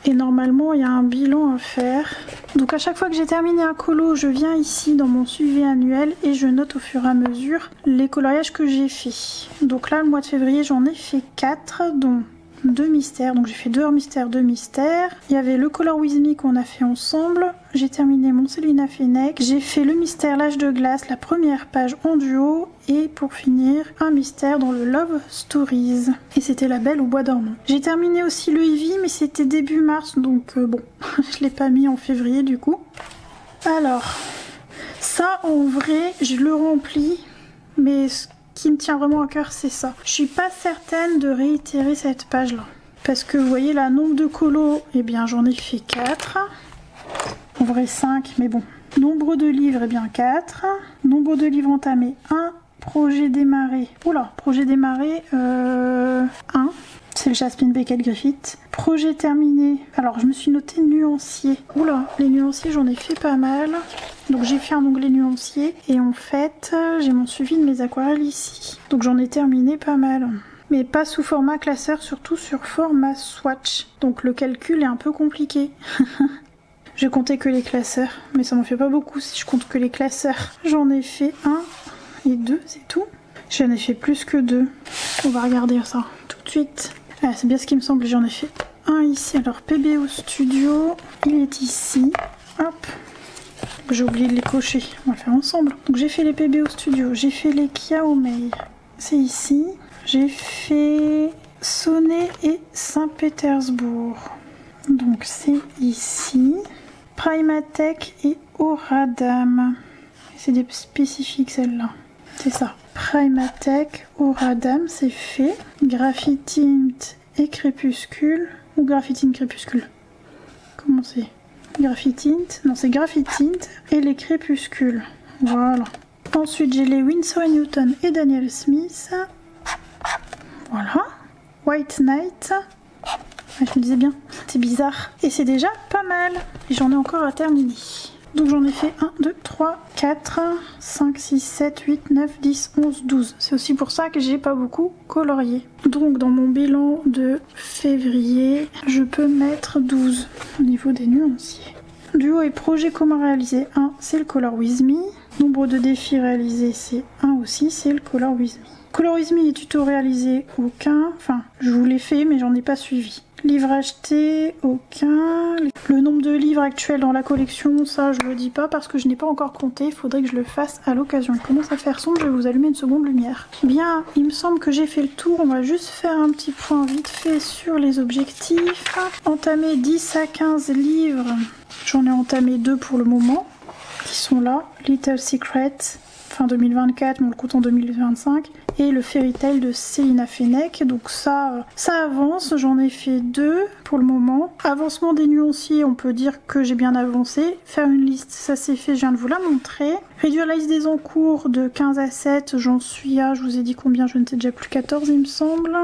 Et normalement il y a un bilan à faire. Donc à chaque fois que j'ai terminé un colo, je viens ici dans mon suivi annuel et je note au fur et à mesure les coloriages que j'ai fait. Donc là le mois de février j'en ai fait 4, dont 2 mystères, donc j'ai fait 2 hors mystères, 2 mystères. Il y avait le Color With Me qu'on a fait ensemble. J'ai terminé mon Selina Fennec. J'ai fait le mystère L'âge de glace, la première page en duo. Et pour finir, un mystère dans le Love Stories. Et c'était La Belle au bois dormant. J'ai terminé aussi le Eevee, mais c'était début mars, donc bon, je l'ai pas mis en février du coup. Alors, ça en vrai, je le remplis, mais qui me tient vraiment à cœur, c'est ça. Je suis pas certaine de réitérer cette page là parce que vous voyez là, nombre de colos, eh bien j'en ai fait 4, en vrai 5, mais bon. Nombre de livres, eh bien 4, nombre de livres entamés 1, projet démarré, oula, projet démarré 1, c'est le Jasmine Beckett Griffith. Projet terminé, alors je me suis noté nuancier, oula, les nuanciers j'en ai fait pas mal. Donc j'ai fait un onglet nuancier et en fait j'ai mon suivi de mes aquarelles ici. Donc j'en ai terminé pas mal. Mais pas sous format classeur, surtout sur format swatch. Donc le calcul est un peu compliqué. Je comptais que les classeurs, mais ça m'en fait pas beaucoup si je compte que les classeurs. J'en ai fait 1 et 2, c'est tout. J'en ai fait plus que 2. On va regarder ça tout de suite. Ah, c'est bien ce qui me semble, j'en ai fait un ici. Alors PBO Studio, il est ici. Hop. J'ai oublié de les cocher, on va le faire ensemble. Donc j'ai fait les PBO Studio, j'ai fait les Kiaomei, c'est ici. J'ai fait Sonnet et Saint-Pétersbourg, donc c'est ici. Primatech et Auradam, c'est des spécifiques celles-là, c'est ça. Primatech, Auradam, c'est fait. Graphitint et Crépuscule, ou Graphitint Crépuscule, comment c'est? Graphitint, non c'est Graphitint et les Crépuscules, voilà. Ensuite j'ai les Winsor & Newton et Daniel Smith, voilà. White Knight, ouais, je me disais bien, c'est bizarre. Et c'est déjà pas mal, et j'en ai encore à terminer. Donc j'en ai fait 1, 2, 3, 4, 5, 6, 7, 8, 9, 10, 11, 12. C'est aussi pour ça que j'ai pas beaucoup colorié. Donc dans mon bilan de février, je peux mettre 12 au niveau des nuanciers. Duo et projet commun réalisé 1, c'est le Color With Me. Nombre de défis réalisés, c'est 1 aussi, c'est le Color With Me. Color With Me et tuto réalisé, aucun. Enfin, je vous l'ai fait, mais j'en ai pas suivi. Livre acheté, aucun. Le nombre de livres actuels dans la collection, ça je le dis pas parce que je n'ai pas encore compté, il faudrait que je le fasse à l'occasion. Il commence à faire sombre, je vais vous allumer une seconde lumière. Bien, il me semble que j'ai fait le tour, on va juste faire un petit point vite fait sur les objectifs. Entamer 10 à 15 livres, j'en ai entamé 2 pour le moment, qui sont là. Little Secret, fin 2024, mais on le compte en 2025. Et le Fairy Tail de Selina Fennec, donc ça avance, j'en ai fait 2 pour le moment. Avancement des nuanciers, on peut dire que j'ai bien avancé. Faire une liste, ça c'est fait, je viens de vous la montrer. Réduire la liste des encours de 15 à 7, j'en suis à, je vous ai dit combien, je ne sais déjà plus, 14 il me semble.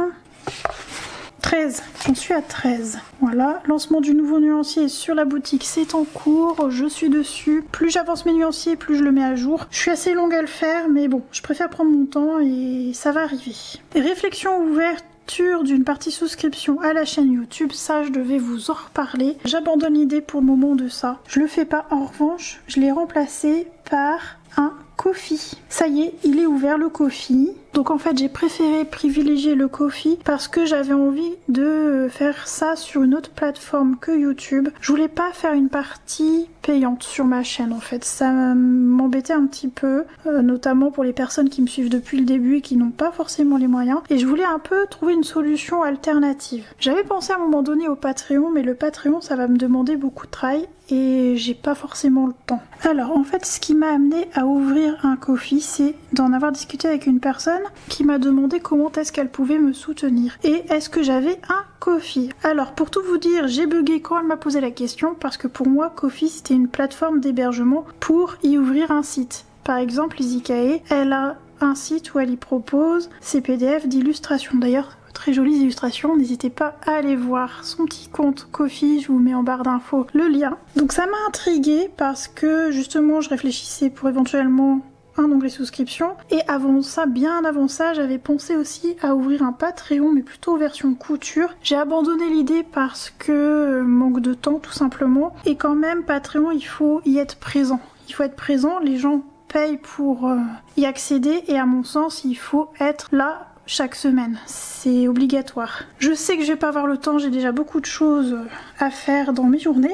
13, j'en suis à 13. Voilà, lancement du nouveau nuancier sur la boutique, c'est en cours, je suis dessus. Plus j'avance mes nuanciers, plus je le mets à jour. Je suis assez longue à le faire, mais bon, je préfère prendre mon temps et ça va arriver. Réflexion ouverte rupture d'une partie souscription à la chaîne YouTube, ça je devais vous en reparler. J'abandonne l'idée pour le moment de ça. Je le fais pas, en revanche, je l'ai remplacé par un Ko-fi. Ça y est, il est ouvert le Ko-fi. Donc en fait j'ai préféré privilégier le Ko-fi parce que j'avais envie de faire ça sur une autre plateforme que YouTube. Je voulais pas faire une partie payante sur ma chaîne en fait. Ça m'embêtait un petit peu, notamment pour les personnes qui me suivent depuis le début et qui n'ont pas forcément les moyens. Et je voulais un peu trouver une solution alternative. J'avais pensé à un moment donné au Patreon, mais le Patreon ça va me demander beaucoup de travail et j'ai pas forcément le temps. Alors en fait ce qui m'a amené à ouvrir un Ko-fi, c'est d'en avoir discuté avec une personne qui m'a demandé comment est-ce qu'elle pouvait me soutenir et est-ce que j'avais un Ko-fi. Alors pour tout vous dire, j'ai bugué quand elle m'a posé la question parce que pour moi Ko-fi c'était une plateforme d'hébergement pour y ouvrir un site. Par exemple Izikae, elle a un site où elle y propose ses PDF d'illustrations. D'ailleurs très jolies illustrations, n'hésitez pas à aller voir son petit compte Ko-fi, je vous mets en barre d'infos le lien. Donc ça m'a intriguée parce que justement je réfléchissais pour éventuellement un onglet souscription et avant ça, bien avant ça, j'avais pensé aussi à ouvrir un Patreon mais plutôt version couture. J'ai abandonné l'idée parce que manque de temps tout simplement et quand même Patreon il faut y être présent. Il faut être présent, les gens payent pour y accéder et à mon sens il faut être là chaque semaine, c'est obligatoire. Je sais que je vais pas avoir le temps, j'ai déjà beaucoup de choses à faire dans mes journées.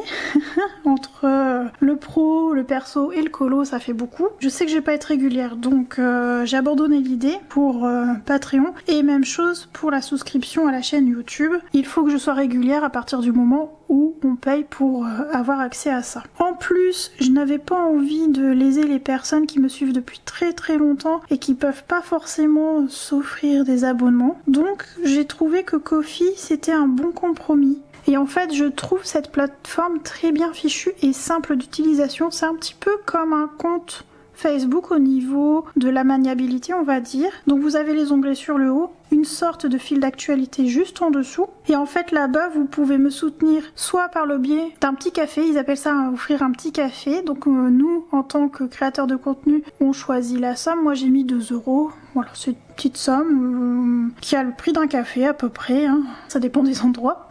Entre le pro, le perso et le colo, ça fait beaucoup. Je sais que je vais pas être régulière, donc j'ai abandonné l'idée pour Patreon. Et même chose pour la souscription à la chaîne YouTube. Il faut que je sois régulière à partir du moment où on paye pour avoir accès à ça. En plus, je n'avais pas envie de léser les personnes qui me suivent depuis très longtemps et qui peuvent pas forcément s'offrir des abonnements. Donc j'ai trouvé que Ko-fi c'était un bon compromis. Et en fait je trouve cette plateforme très bien fichue et simple d'utilisation. C'est un petit peu comme un compte Facebook au niveau de la maniabilité on va dire. Donc vous avez les onglets sur le haut, une sorte de fil d'actualité juste en dessous et en fait là-bas vous pouvez me soutenir soit par le biais d'un petit café, ils appellent ça offrir un petit café. Donc nous en tant que créateurs de contenu on choisit la somme, moi j'ai mis 2 €, voilà c'est une petite somme qui a le prix d'un café à peu près, hein. Ça dépend des endroits.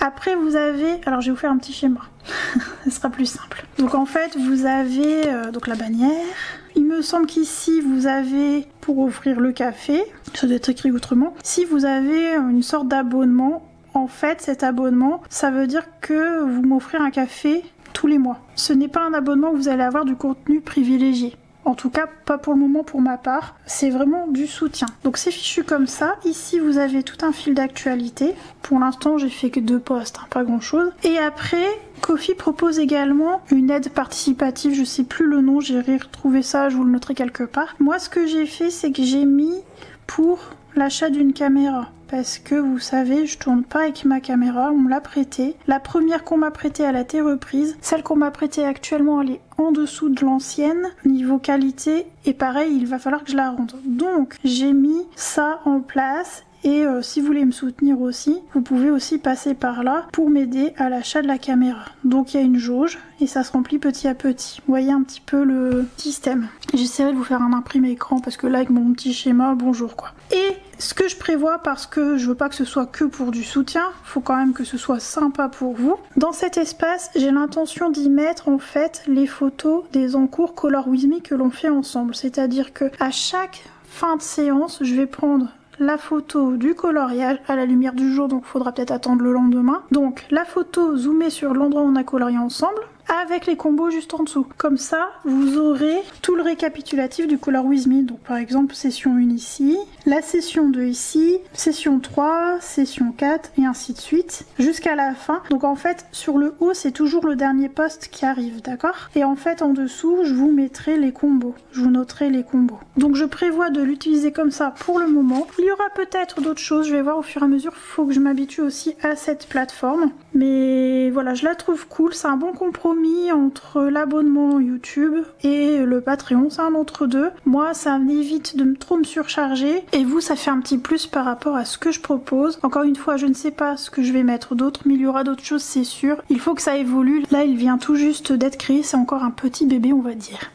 Après vous avez, alors je vais vous faire un petit schéma, ce sera plus simple. Donc en fait vous avez donc la bannière, il me semble qu'ici vous avez pour offrir le café, ça doit être écrit autrement, si vous avez une sorte d'abonnement, en fait cet abonnement ça veut dire que vous m'offrez un café tous les mois. Ce n'est pas un abonnement où vous allez avoir du contenu privilégié. En tout cas, pas pour le moment pour ma part. C'est vraiment du soutien. Donc c'est fichu comme ça. Ici, vous avez tout un fil d'actualité. Pour l'instant, j'ai fait que 2 posts, hein, pas grand chose. Et après, Ko-fi propose également une aide participative. Je sais plus le nom, j'ai retrouvé ça, je vous le noterai quelque part. Moi, ce que j'ai fait, c'est que j'ai mis pour l'achat d'une caméra. Parce que vous savez, je tourne pas avec ma caméra, on me l'a prêtée. La première qu'on m'a prêtée, elle a été reprise. Celle qu'on m'a prêtée actuellement, elle est en dessous de l'ancienne, niveau qualité. Et pareil, il va falloir que je la rende. Donc, j'ai mis ça en place. Et si vous voulez me soutenir aussi, vous pouvez aussi passer par là pour m'aider à l'achat de la caméra. Donc il y a une jauge et ça se remplit petit à petit. Vous voyez un petit peu le système. J'essaierai de vous faire un imprimé écran parce que là avec mon petit schéma, bonjour quoi. Et ce que je prévois, parce que je veux pas que ce soit que pour du soutien, faut quand même que ce soit sympa pour vous. Dans cet espace, j'ai l'intention d'y mettre en fait les photos des encours Color With Me que l'on fait ensemble. C'est-à-dire que à chaque fin de séance, je vais prendre la photo du coloriage à la lumière du jour, donc il faudra peut-être attendre le lendemain. Donc la photo zoomée sur l'endroit où on a colorié ensemble, avec les combos juste en dessous. Comme ça, vous aurez tout le récapitulatif du Color With Me. Donc par exemple, session 1 ici, la session 2 ici, session 3, session 4 et ainsi de suite, jusqu'à la fin. Donc en fait, sur le haut, c'est toujours le dernier post qui arrive, d'accord? Et en fait, en dessous, je vous mettrai les combos. Je vous noterai les combos. Donc je prévois de l'utiliser comme ça pour le moment. Il y aura peut-être d'autres choses, je vais voir au fur et à mesure. Faut que je m'habitue aussi à cette plateforme. Mais voilà, je la trouve cool, c'est un bon compromis entre l'abonnement YouTube et le Patreon, c'est un entre deux. Moi ça m'évite de trop me surcharger et vous ça fait un petit plus par rapport à ce que je propose. Encore une fois je ne sais pas ce que je vais mettre d'autre mais il y aura d'autres choses c'est sûr. Il faut que ça évolue, là il vient tout juste d'être créé, c'est encore un petit bébé on va dire.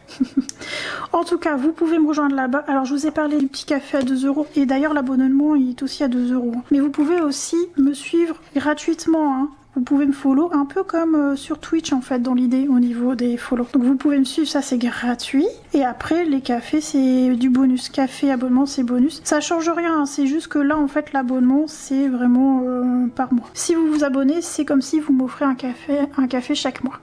En tout cas, vous pouvez me rejoindre là-bas. Alors je vous ai parlé du petit café à 2 € et d'ailleurs l'abonnement il est aussi à 2 €. Mais vous pouvez aussi me suivre gratuitement, hein. Vous pouvez me follow un peu comme sur Twitch en fait dans l'idée au niveau des follow. Donc vous pouvez me suivre, ça c'est gratuit. Et après les cafés c'est du bonus. Café, abonnement c'est bonus. Ça change rien, hein. C'est juste que là en fait l'abonnement c'est vraiment par mois. Si vous vous abonnez c'est comme si vous m'offrez un café chaque mois.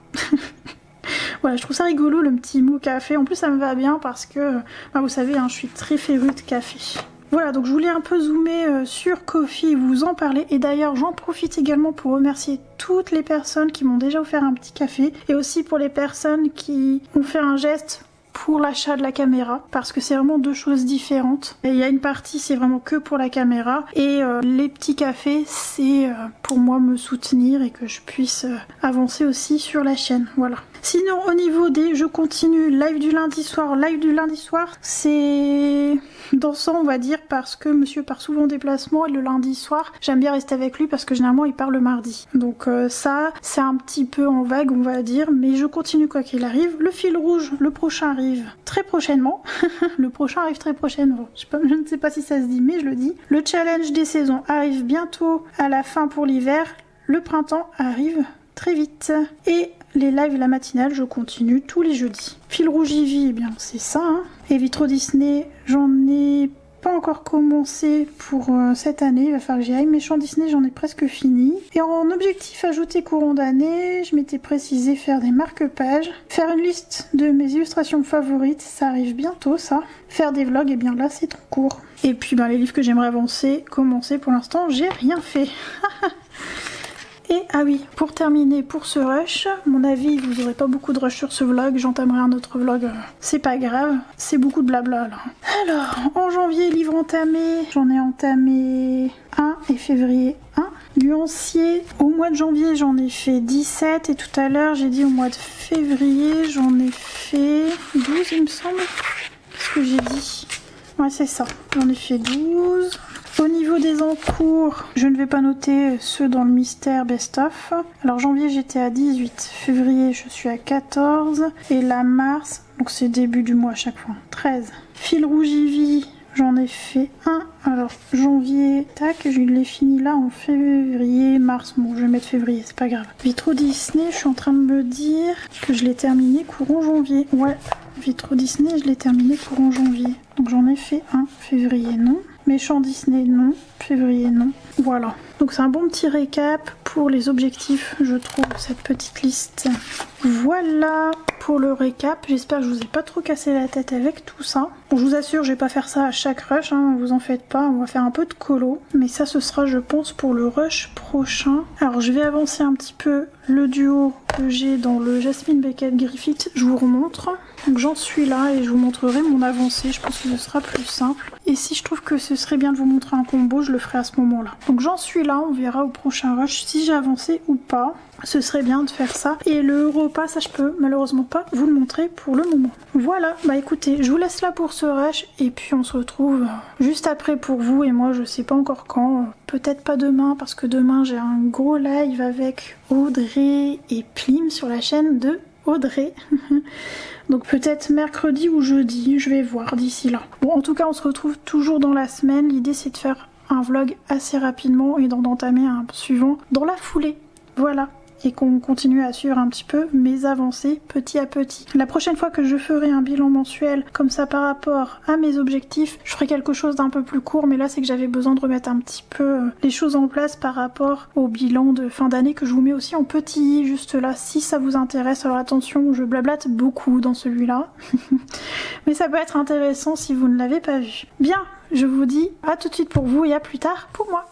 Voilà, je trouve ça rigolo le petit mot café. En plus ça me va bien parce que vous savez hein, je suis très férue de café. Voilà, donc je voulais un peu zoomer sur Ko-fi et vous en parler. Et d'ailleurs, j'en profite également pour remercier toutes les personnes qui m'ont déjà offert un petit café. Et aussi pour les personnes qui ont fait un geste pour l'achat de la caméra. Parce que c'est vraiment deux choses différentes. Et il y a une partie, c'est vraiment que pour la caméra. Et les petits cafés, c'est pour moi me soutenir et que je puisse avancer aussi sur la chaîne. Voilà. Sinon, au niveau des je continue, live du lundi soir, c'est dansant on va dire parce que monsieur part souvent en déplacement et le lundi soir, j'aime bien rester avec lui parce que généralement il part le mardi. Donc ça, c'est un petit peu en vague on va dire, mais je continue quoi qu'il arrive. Le fil rouge, le prochain arrive très prochainement. Le prochain arrive très prochainement. Je ne sais pas si ça se dit, mais je le dis. Le challenge des saisons arrive bientôt à la fin pour l'hiver. Le printemps arrive très vite. Et les lives la matinale, je continue tous les jeudis. Fil rouge Ivy, eh bien c'est ça. Hein. Et Vitro Disney, j'en ai pas encore commencé pour cette année, il va falloir que j'y aille. Mais Chant Disney, j'en ai presque fini. Et en objectif ajouté courant d'année, je m'étais précisé faire des marque-pages, faire une liste de mes illustrations favorites, ça arrive bientôt ça. Faire des vlogs, et eh bien là c'est en cours. Et puis les livres que j'aimerais commencer pour l'instant, j'ai rien fait. Et ah oui, pour terminer pour ce rush, mon avis, vous aurez pas beaucoup de rush sur ce vlog, j'entamerai un autre vlog, c'est pas grave, c'est beaucoup de blabla là. Alors, en janvier, livre entamé, j'en ai entamé 1 et février 1. Nuancier, au mois de janvier j'en ai fait 17 et tout à l'heure j'ai dit au mois de février j'en ai fait 12 il me semble. Qu'est-ce que j'ai dit? Ouais c'est ça, j'en ai fait 12. Au niveau des encours, je ne vais pas noter ceux dans le mystère best-of. Alors janvier j'étais à 18, février je suis à 14 et là mars, donc c'est début du mois à chaque fois, 13. Fil rouge Ivy, j'en ai fait 1. Alors janvier, tac, je l'ai fini là en février, mars, bon je vais mettre février, c'est pas grave. Vitro Disney, je suis en train de me dire que je l'ai terminé courant janvier. Ouais, Vitro Disney, je l'ai terminé courant janvier. Donc j'en ai fait 1, février non. Méchant Disney non, février non. Voilà, donc c'est un bon petit récap pour les objectifs, je trouve, cette petite liste. Voilà pour le récap, j'espère que je vous ai pas trop cassé la tête avec tout ça. Bon, je vous assure, je vais pas faire ça à chaque rush, hein, vous en faites pas, on va faire un peu de colo. Mais ça, ce sera, je pense, pour le rush prochain. Alors, je vais avancer un petit peu le duo que j'ai dans le Jasmine Beckett Griffith, je vous remontre. Donc j'en suis là et je vous montrerai mon avancée, je pense que ce sera plus simple. Et si je trouve que ce serait bien de vous montrer un combo, je le ferai à ce moment-là. Donc j'en suis là, on verra au prochain rush si j'ai avancé ou pas. Ce serait bien de faire ça. Et le repas, ça je peux malheureusement pas vous le montrer pour le moment. Voilà, bah écoutez, je vous laisse là pour ce rush et puis on se retrouve juste après pour vous. Et moi je sais pas encore quand, peut-être pas demain parce que demain j'ai un gros live avec Audrey et Plim sur la chaîne de Audrey. Donc peut-être mercredi ou jeudi, je vais voir d'ici là. Bon, en tout cas on se retrouve toujours dans la semaine. L'idée c'est de faire un vlog assez rapidement et d'entamer un suivant dans la foulée. Voilà. Et qu'on continue à suivre un petit peu mes avancées petit à petit. La prochaine fois que je ferai un bilan mensuel comme ça par rapport à mes objectifs, je ferai quelque chose d'un peu plus court, mais là c'est que j'avais besoin de remettre un petit peu les choses en place par rapport au bilan de fin d'année que je vous mets aussi en petit, juste là, si ça vous intéresse. Alors attention, je blablate beaucoup dans celui-là, mais ça peut être intéressant si vous ne l'avez pas vu. Bien, je vous dis à tout de suite pour vous et à plus tard pour moi.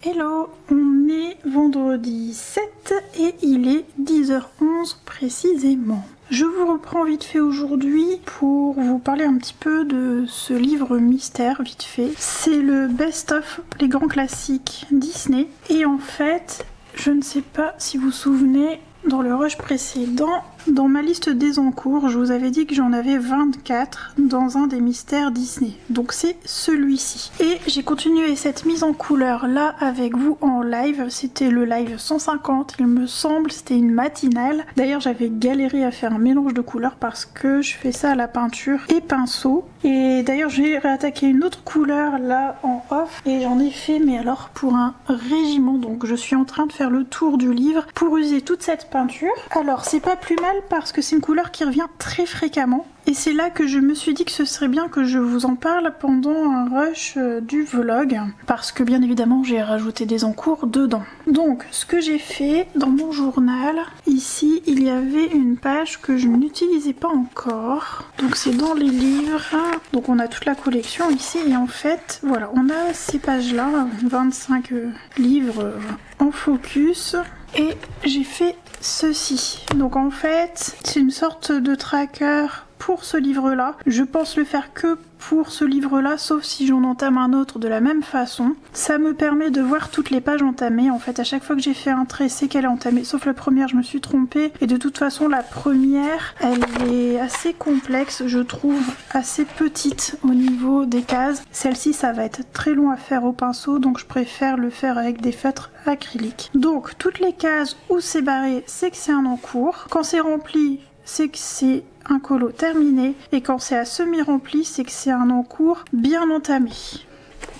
Hello, on est vendredi 7 et il est 10h11 précisément. Je vous reprends vite fait aujourd'hui pour vous parler un petit peu de ce livre mystère vite fait. C'est le best-of, les grands classiques Disney. Et en fait, je ne sais pas si vous vous souvenez, dans le rush précédent, Dans ma liste des encours, je vous avais dit que j'en avais 24 dans un des mystères Disney. Donc c'est celui-ci. Et j'ai continué cette mise en couleur là avec vous en live. C'était le live 150, il me semble, c'était une matinale. D'ailleurs j'avais galéré à faire un mélange de couleurs parce que je fais ça à la peinture et pinceau. Et d'ailleurs j'ai réattaqué une autre couleur là en off et j'en ai fait mais alors pour un régiment. Donc je suis en train de faire le tour du livre pour user toute cette peinture. Alors c'est pas plus mal parce que c'est une couleur qui revient très fréquemment. Et c'est là que je me suis dit que ce serait bien que je vous en parle pendant un rush du vlog. Parce que bien évidemment j'ai rajouté des encours dedans. Donc ce que j'ai fait dans mon journal, ici il y avait une page que je n'utilisais pas encore. Donc c'est dans les livres. Donc on a toute la collection ici et en fait voilà on a ces pages là, 25 livres en focus. Et j'ai fait ceci. Donc en fait, c'est une sorte de tracker pour ce livre-là. Je pense le faire que pour ce livre-là, sauf si j'en entame un autre de la même façon. Ça me permet de voir toutes les pages entamées. En fait, à chaque fois que j'ai fait un trait, c'est qu'elle est entamée. Sauf la première, je me suis trompée. Et de toute façon, la première, elle est assez complexe, je trouve, assez petite au niveau des cases. Celle-ci, ça va être très long à faire au pinceau, donc je préfère le faire avec des feutres acryliques. Donc, toutes les cases où c'est barré, c'est que c'est un encours. Quand c'est rempli, c'est que c'est un colo terminé, et quand c'est à semi-rempli, c'est que c'est un encours bien entamé.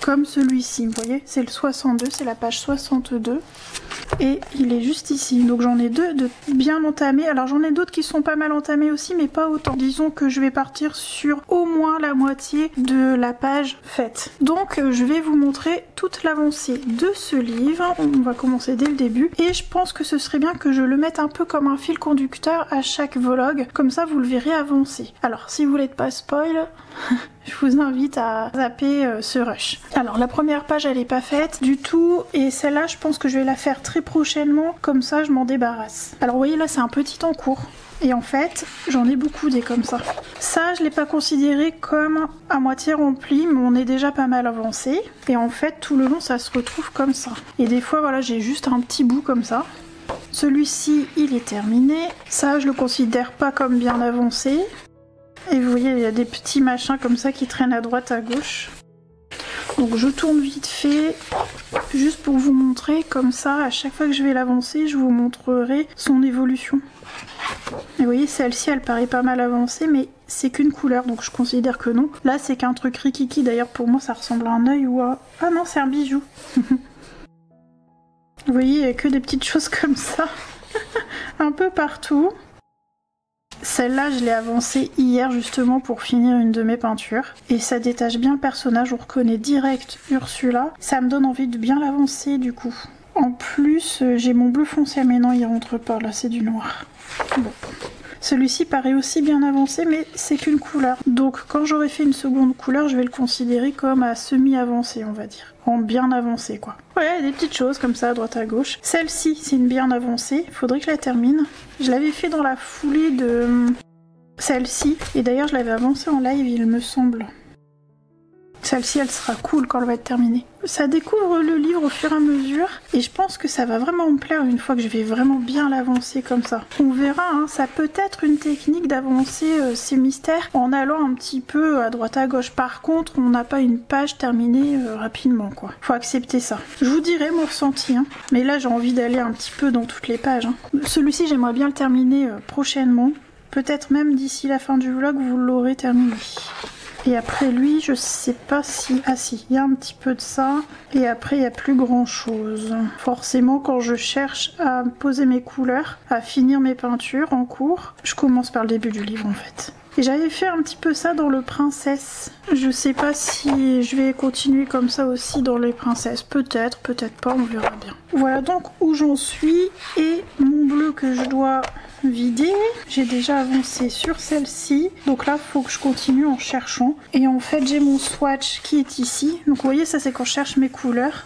Comme celui-ci, vous voyez, c'est le 62, c'est la page 62. Et il est juste ici. Donc j'en ai deux de bien entamés. Alors j'en ai d'autres qui sont pas mal entamés aussi, mais pas autant. Disons que je vais partir sur au moins la moitié de la page faite. Donc je vais vous montrer toute l'avancée de ce livre. On va commencer dès le début. Et je pense que ce serait bien que je le mette un peu comme un fil conducteur à chaque vlog. Comme ça vous le verrez avancer. Alors si vous voulez pas spoil... je vous invite à zapper ce rush. Alors la première page elle est pas faite du tout et celle-là je pense que je vais la faire très prochainement, comme ça je m'en débarrasse. Alors vous voyez là c'est un petit encours et en fait j'en ai beaucoup des comme ça. Ça je l'ai pas considéré comme à moitié rempli mais on est déjà pas mal avancé et en fait tout le long ça se retrouve comme ça. Et des fois voilà j'ai juste un petit bout comme ça. Celui-ci il est terminé, ça je le considère pas comme bien avancé. Et vous voyez, il y a des petits machins comme ça qui traînent à droite, à gauche. Donc je tourne vite fait, juste pour vous montrer, comme ça, à chaque fois que je vais l'avancer, je vous montrerai son évolution. Et vous voyez, celle-ci, elle paraît pas mal avancée, mais c'est qu'une couleur, donc je considère que non. Là, c'est qu'un truc rikiki, d'ailleurs, pour moi, ça ressemble à un œil ou à... Ah non, c'est un bijou. Vous voyez, il n'y a que des petites choses comme ça, un peu partout. Celle-là, je l'ai avancée hier justement pour finir une de mes peintures. Et ça détache bien le personnage, on reconnaît direct Ursula. Ça me donne envie de bien l'avancer du coup. En plus, j'ai mon bleu foncé, mais non, il rentre pas, là c'est du noir. Bon. Celui-ci paraît aussi bien avancé, mais c'est qu'une couleur. Donc quand j'aurai fait une seconde couleur, je vais le considérer comme à semi-avancé, on va dire. En bien avancé, quoi. Ouais, il y a des petites choses comme ça, à droite à gauche. Celle-ci, c'est une bien avancée. Il faudrait que je la termine. Je l'avais fait dans la foulée de celle-ci. Et d'ailleurs, je l'avais avancée en live, il me semble. Celle-ci, elle sera cool quand elle va être terminée. Ça découvre le livre au fur et à mesure et je pense que ça va vraiment me plaire une fois que je vais vraiment bien l'avancer comme ça. On verra, hein, ça peut être une technique d'avancer ces mystères en allant un petit peu à droite à gauche. Par contre, on n'a pas une page terminée rapidement, quoi. Faut accepter ça. Je vous dirai mon ressenti, hein. Mais là j'ai envie d'aller un petit peu dans toutes les pages. Hein. Celui-ci, j'aimerais bien le terminer prochainement. Peut-être même d'ici la fin du vlog, vous l'aurez terminé. Et après lui, je sais pas si... Ah si, il y a un petit peu de ça. Et après, il n'y a plus grand chose. Forcément, quand je cherche à poser mes couleurs, à finir mes peintures en cours, je commence par le début du livre en fait. Et j'avais fait un petit peu ça dans le Princesse. Je sais pas si je vais continuer comme ça aussi dans les Princesses. Peut-être, peut-être pas, on verra bien. Voilà donc où j'en suis. Et mon bleu que je dois vider. J'ai déjà avancé sur celle-ci. Donc là, il faut que je continue en cherchant. Et en fait, j'ai mon swatch qui est ici. Donc vous voyez, ça c'est quand je cherche mes couleurs.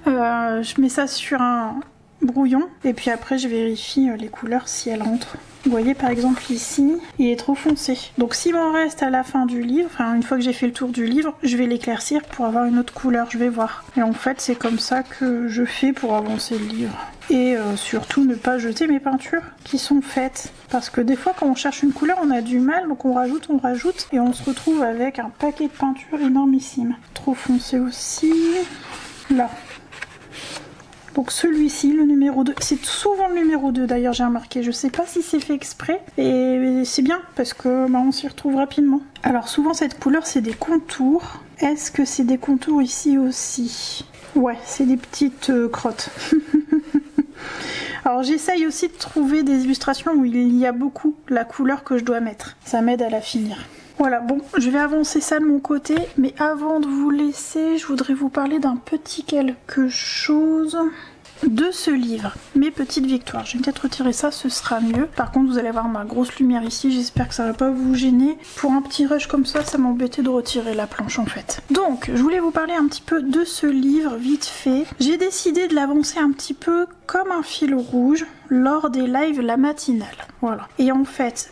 Je mets ça sur un brouillon. Et puis après, je vérifie les couleurs si elles rentrent. Vous voyez par exemple ici, il est trop foncé. Donc s'il m'en reste à la fin du livre, enfin une fois que j'ai fait le tour du livre, je vais l'éclaircir pour avoir une autre couleur, je vais voir. Et en fait c'est comme ça que je fais pour avancer le livre. Et surtout ne pas jeter mes peintures qui sont faites. Parce que des fois quand on cherche une couleur on a du mal, donc on rajoute et on se retrouve avec un paquet de peintures énormissime. Trop foncé aussi. Là. Donc celui-ci, le numéro 2, c'est souvent le numéro 2 d'ailleurs j'ai remarqué, je sais pas si c'est fait exprès, et c'est bien parce que on s'y retrouve rapidement. Alors souvent cette couleur c'est des contours, est-ce que c'est des contours ici aussi? Ouais, c'est des petites crottes. Alors j'essaye aussi de trouver des illustrations où il y a beaucoup la couleur que je dois mettre, ça m'aide à la finir. Voilà, bon, je vais avancer ça de mon côté, mais avant de vous laisser, je voudrais vous parler d'un petit quelque chose de ce livre, Mes petites victoires. Je vais peut-être retirer ça, ce sera mieux. Par contre, vous allez avoir ma grosse lumière ici, j'espère que ça va pas vous gêner. Pour un petit rush comme ça m'embêtait de retirer la planche en fait. Donc, je voulais vous parler un petit peu de ce livre, vite fait. J'ai décidé de l'avancer un petit peu comme un fil rouge lors des lives la matinale. Voilà. Et en fait,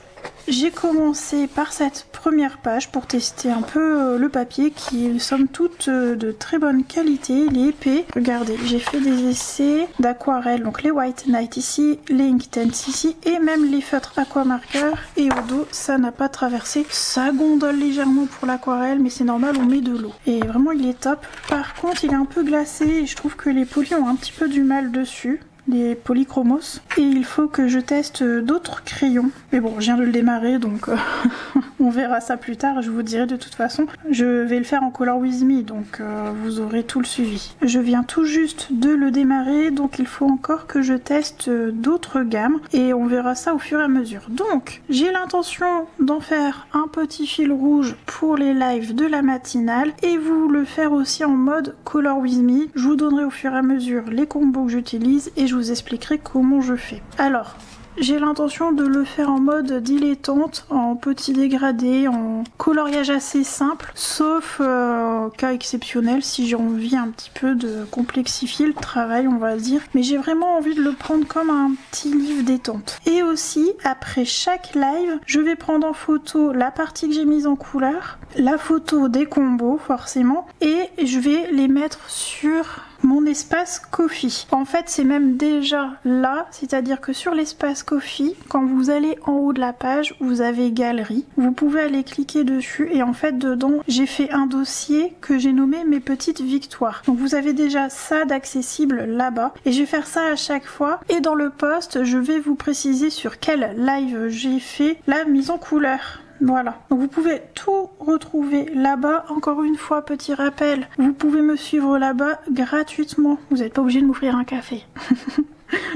j'ai commencé par cette première page pour tester un peu le papier qui est somme toute de très bonne qualité, il est épais. Regardez, j'ai fait des essais d'aquarelle, donc les White Night ici, les Inktense ici et même les feutres aquamarqueurs, et au dos ça n'a pas traversé. Ça gondole légèrement pour l'aquarelle mais c'est normal, on met de l'eau. Et vraiment il est top. Par contre il est un peu glacé et je trouve que les polis ont un petit peu du mal dessus. Les polychromos, et il faut que je teste d'autres crayons, mais bon je viens de le démarrer donc on verra ça plus tard, je vous dirai de toute façon. Je vais le faire en Color With Me donc vous aurez tout le suivi. Je viens tout juste de le démarrer donc il faut encore que je teste d'autres gammes et on verra ça au fur et à mesure. Donc j'ai l'intention d'en faire un petit fil rouge pour les lives de la matinale et vous le faire aussi en mode Color With Me. Je vous donnerai au fur et à mesure les combos que j'utilise et je vous expliquerai comment je fais. Alors, j'ai l'intention de le faire en mode dilettante, en petit dégradé, en coloriage assez simple, sauf cas exceptionnel si j'ai envie un petit peu de complexifier le travail, on va dire. Mais j'ai vraiment envie de le prendre comme un petit livre détente. Et aussi, après chaque live, je vais prendre en photo la partie que j'ai mise en couleur, la photo des combos forcément, et je vais les mettre sur mon espace Ko-fi. En fait c'est même déjà là, c'est-à-dire que sur l'espace Ko-fi, quand vous allez en haut de la page, vous avez galerie, vous pouvez aller cliquer dessus et en fait dedans j'ai fait un dossier que j'ai nommé mes petites victoires. Donc vous avez déjà ça d'accessible là-bas et je vais faire ça à chaque fois et dans le post je vais vous préciser sur quel live j'ai fait la mise en couleur. Voilà, donc vous pouvez tout retrouver là-bas. Encore une fois, petit rappel, vous pouvez me suivre là-bas gratuitement. Vous n'êtes pas obligé de m'offrir un café.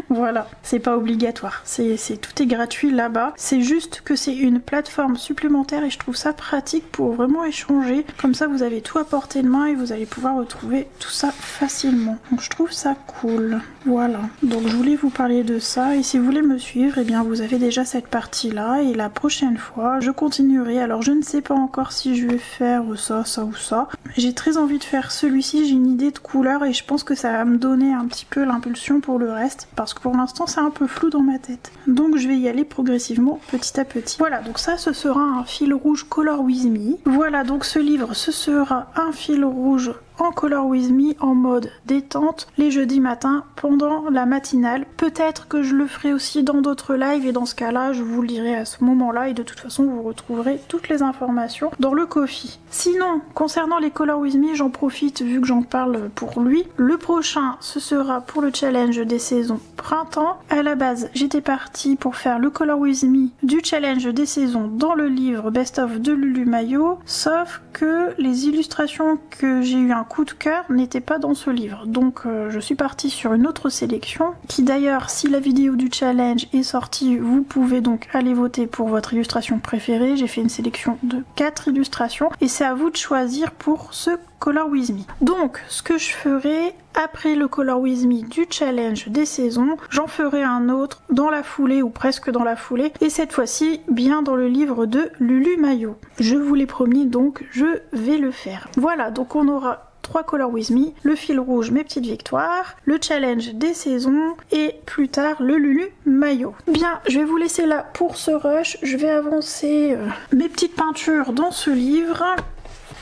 Voilà, c'est pas obligatoire, tout est gratuit là-bas. C'est juste que c'est une plateforme supplémentaire et je trouve ça pratique pour vraiment échanger. Comme ça vous avez tout à portée de main et vous allez pouvoir retrouver tout ça facilement. Donc je trouve ça cool. Voilà, donc je voulais vous parler de ça et si vous voulez me suivre, eh bien vous avez déjà cette partie-là et la prochaine fois je continuerai. Alors je ne sais pas encore si je vais faire ça, ça ou ça. J'ai très envie de faire celui-ci, j'ai une idée de couleur et je pense que ça va me donner un petit peu l'impulsion pour le reste. Parce que pour l'instant c'est un peu flou dans ma tête. Donc je vais y aller progressivement petit à petit. Voilà, donc ça ce sera un fil rouge Color With Me. Voilà, donc ce livre ce sera un fil rouge en Color With Me en mode détente les jeudis matins pendant la matinale. Peut-être que je le ferai aussi dans d'autres lives et dans ce cas-là je vous le dirai à ce moment-là et de toute façon vous retrouverez toutes les informations dans le Ko-fi. Sinon, concernant les Color With Me, j'en profite vu que j'en parle pour lui. Le prochain ce sera pour le challenge des saisons printemps. À la base j'étais partie pour faire le Color With Me du challenge des saisons dans le livre Best of de Lulu Maillot, sauf que les illustrations que j'ai eu un coup de cœur n'étaient pas dans ce livre. Donc je suis partie sur une autre sélection qui d'ailleurs si la vidéo du challenge est sortie vous pouvez donc aller voter pour votre illustration préférée. J'ai fait une sélection de 4 illustrations et c'est à vous de choisir pour ce Color With Me. Donc ce que je ferai après le Color With Me du challenge des saisons, j'en ferai un autre dans la foulée ou presque dans la foulée et cette fois-ci bien dans le livre de Lulu Maillot. Je vous l'ai promis donc je vais le faire. Voilà, donc on aura 3 Color With Me, le fil rouge Mes petites victoires, le challenge des saisons et plus tard le Lulu Maillot. Bien, je vais vous laisser là pour ce rush, je vais avancer mes petites peintures dans ce livre.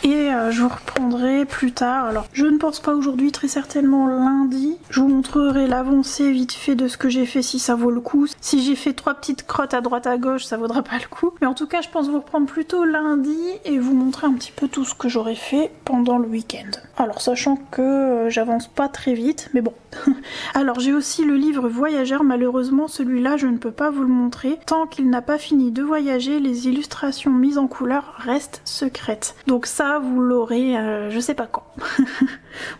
Et je vous reprendrai plus tard. Alors je ne pense pas aujourd'hui, très certainement lundi. Je vous montrerai l'avancée vite fait de ce que j'ai fait si ça vaut le coup. Si j'ai fait 3 petites crottes à droite à gauche, ça vaudra pas le coup. Mais en tout cas je pense vous reprendre plutôt lundi et vous montrer un petit peu tout ce que j'aurai fait pendant le week-end. Alors sachant que j'avance pas très vite, mais bon. Alors j'ai aussi le livre Voyageur, malheureusement celui-là je ne peux pas vous le montrer. Tant qu'il n'a pas fini de voyager, les illustrations mises en couleur restent secrètes. Donc ça vous l'aurez je sais pas quand.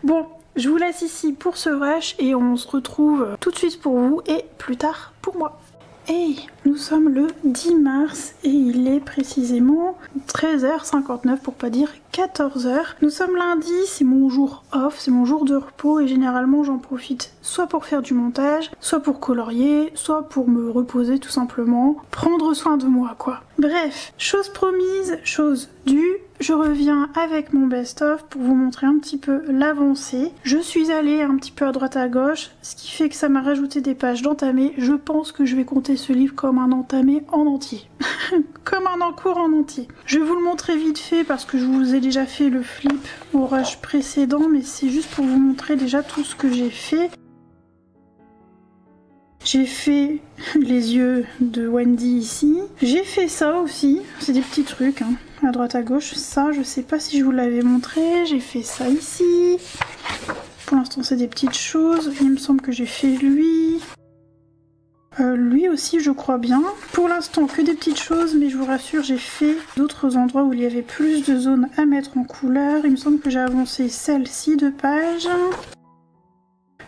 Bon, je vous laisse ici pour ce rush et on se retrouve tout de suite pour vous et plus tard pour moi. Hey, nous sommes le 10 mars et il est précisément 13h59 pour pas dire 14h. Nous sommes lundi, c'est mon jour off, c'est mon jour de repos et généralement j'en profite soit pour faire du montage, soit pour colorier, soit pour me reposer tout simplement, prendre soin de moi quoi. Bref, chose promise, chose due, je reviens avec mon best-of pour vous montrer un petit peu l'avancée. Je suis allée un petit peu à droite à gauche, ce qui fait que ça m'a rajouté des pages d'entamé. Je pense que je vais compter ce livre comme un entamé en entier. Comme un encours en entier. Je vais vous le montrer vite fait parce que je vous ai déjà fait le flip au rush précédent, mais c'est juste pour vous montrer déjà tout ce que j'ai fait. J'ai fait les yeux de Wendy ici. J'ai fait ça aussi. C'est des petits trucs, hein, à droite à gauche. Ça, je sais pas si je vous l'avais montré. J'ai fait ça ici. Pour l'instant, c'est des petites choses. Il me semble que j'ai fait lui. Lui aussi, je crois bien. Pour l'instant, que des petites choses, mais je vous rassure, j'ai fait d'autres endroits où il y avait plus de zones à mettre en couleur. Il me semble que j'ai avancé celle-ci de page.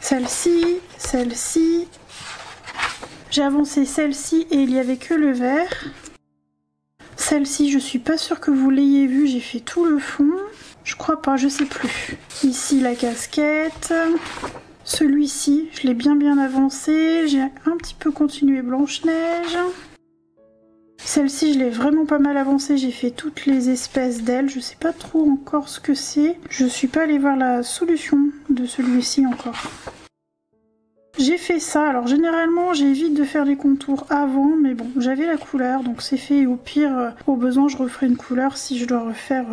Celle-ci, celle-ci. J'ai avancé celle-ci et il n'y avait que le vert. Celle-ci, je suis pas sûre que vous l'ayez vue, j'ai fait tout le fond. Je crois pas, je sais plus. Ici, la casquette. Celui-ci, je l'ai bien avancé. J'ai un petit peu continué Blanche-Neige. Celle-ci, je l'ai vraiment pas mal avancée. J'ai fait toutes les espèces d'ailes. Je sais pas trop encore ce que c'est. Je suis pas allée voir la solution de celui-ci encore. J'ai fait ça, alors généralement j'évite de faire les contours avant, mais bon, j'avais la couleur, donc c'est fait, et au pire, au besoin, je referai une couleur si je dois refaire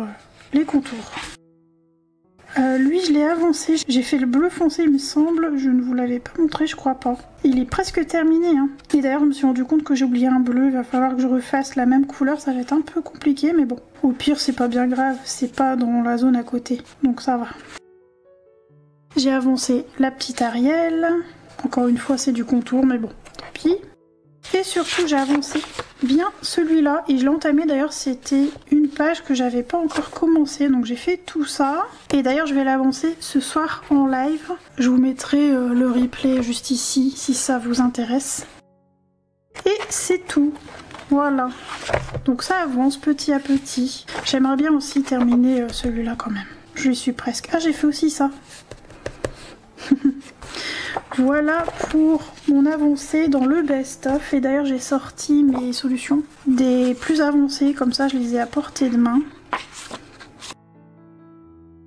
les contours. Lui, je l'ai avancé, j'ai fait le bleu foncé, il me semble, je ne vous l'avais pas montré, je crois pas. Il est presque terminé, hein. Et d'ailleurs, je me suis rendu compte que j'ai oublié un bleu, il va falloir que je refasse la même couleur, ça va être un peu compliqué, mais bon. Au pire, c'est pas bien grave, c'est pas dans la zone à côté, donc ça va. J'ai avancé la petite Ariel. Encore une fois, c'est du contour, mais bon, tant pis. Et surtout, j'ai avancé bien celui-là. Et je l'ai entamé, d'ailleurs, c'était une page que j'avais pas encore commencé. Donc j'ai fait tout ça. Et d'ailleurs, je vais l'avancer ce soir en live. Je vous mettrai le replay juste ici, si ça vous intéresse. Et c'est tout. Voilà. Donc ça avance petit à petit. J'aimerais bien aussi terminer celui-là quand même. Je suis presque. Ah, j'ai fait aussi ça. Voilà pour mon avancée dans le best-of. Et d'ailleurs, j'ai sorti mes solutions des plus avancées. Comme ça, je les ai à portée de main.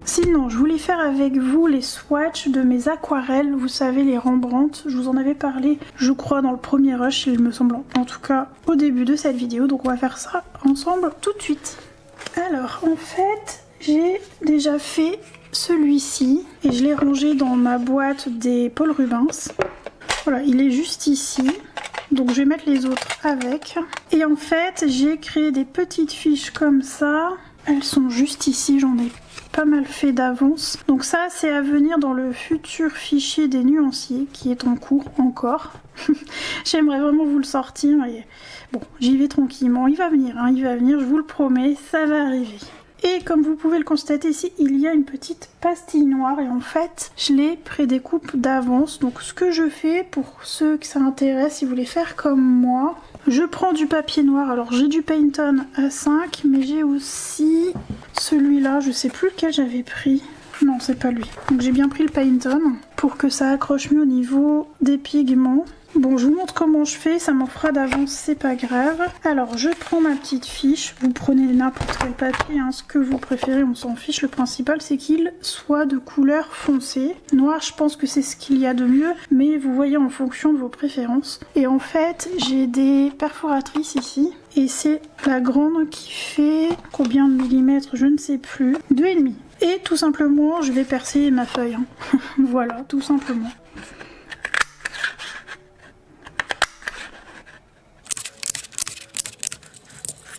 Sinon, je voulais faire avec vous les swatchs de mes aquarelles. Vous savez, les Rembrandt. Je vous en avais parlé, je crois, dans le premier rush, il me semble. En tout cas, au début de cette vidéo. Donc, on va faire ça ensemble tout de suite. Alors, en fait, j'ai déjà fait celui-ci et je l'ai rangé dans ma boîte des Paul Rubens. Voilà, il est juste ici, donc je vais mettre les autres avec. Et en fait, j'ai créé des petites fiches comme ça. Elles sont juste ici, j'en ai pas mal fait d'avance. Donc ça, c'est à venir dans le futur fichier des nuanciers qui est en cours encore. J'aimerais vraiment vous le sortir. Et bon, j'y vais tranquillement. Il va venir, hein, il va venir, je vous le promets, ça va arriver. Et comme vous pouvez le constater ici, il y a une petite pastille noire et en fait, je les prédécoupe d'avance. Donc ce que je fais, pour ceux que ça intéresse, si vous voulez faire comme moi, je prends du papier noir. Alors j'ai du Pantone A5, mais j'ai aussi celui-là, je sais plus lequel j'avais pris. Non, c'est pas lui. Donc j'ai bien pris le Paint On pour que ça accroche mieux au niveau des pigments. Bon, je vous montre comment je fais, ça m'en fera d'avance, c'est pas grave. Alors, je prends ma petite fiche, vous prenez n'importe quel papier, hein, ce que vous préférez, on s'en fiche. Le principal, c'est qu'il soit de couleur foncée. Noir, je pense que c'est ce qu'il y a de mieux, mais vous voyez en fonction de vos préférences. Et en fait, j'ai des perforatrices ici, et c'est la grande qui fait combien de millimètres, je ne sais plus, 2,5. Et tout simplement, je vais percer ma feuille. Hein. Voilà, tout simplement.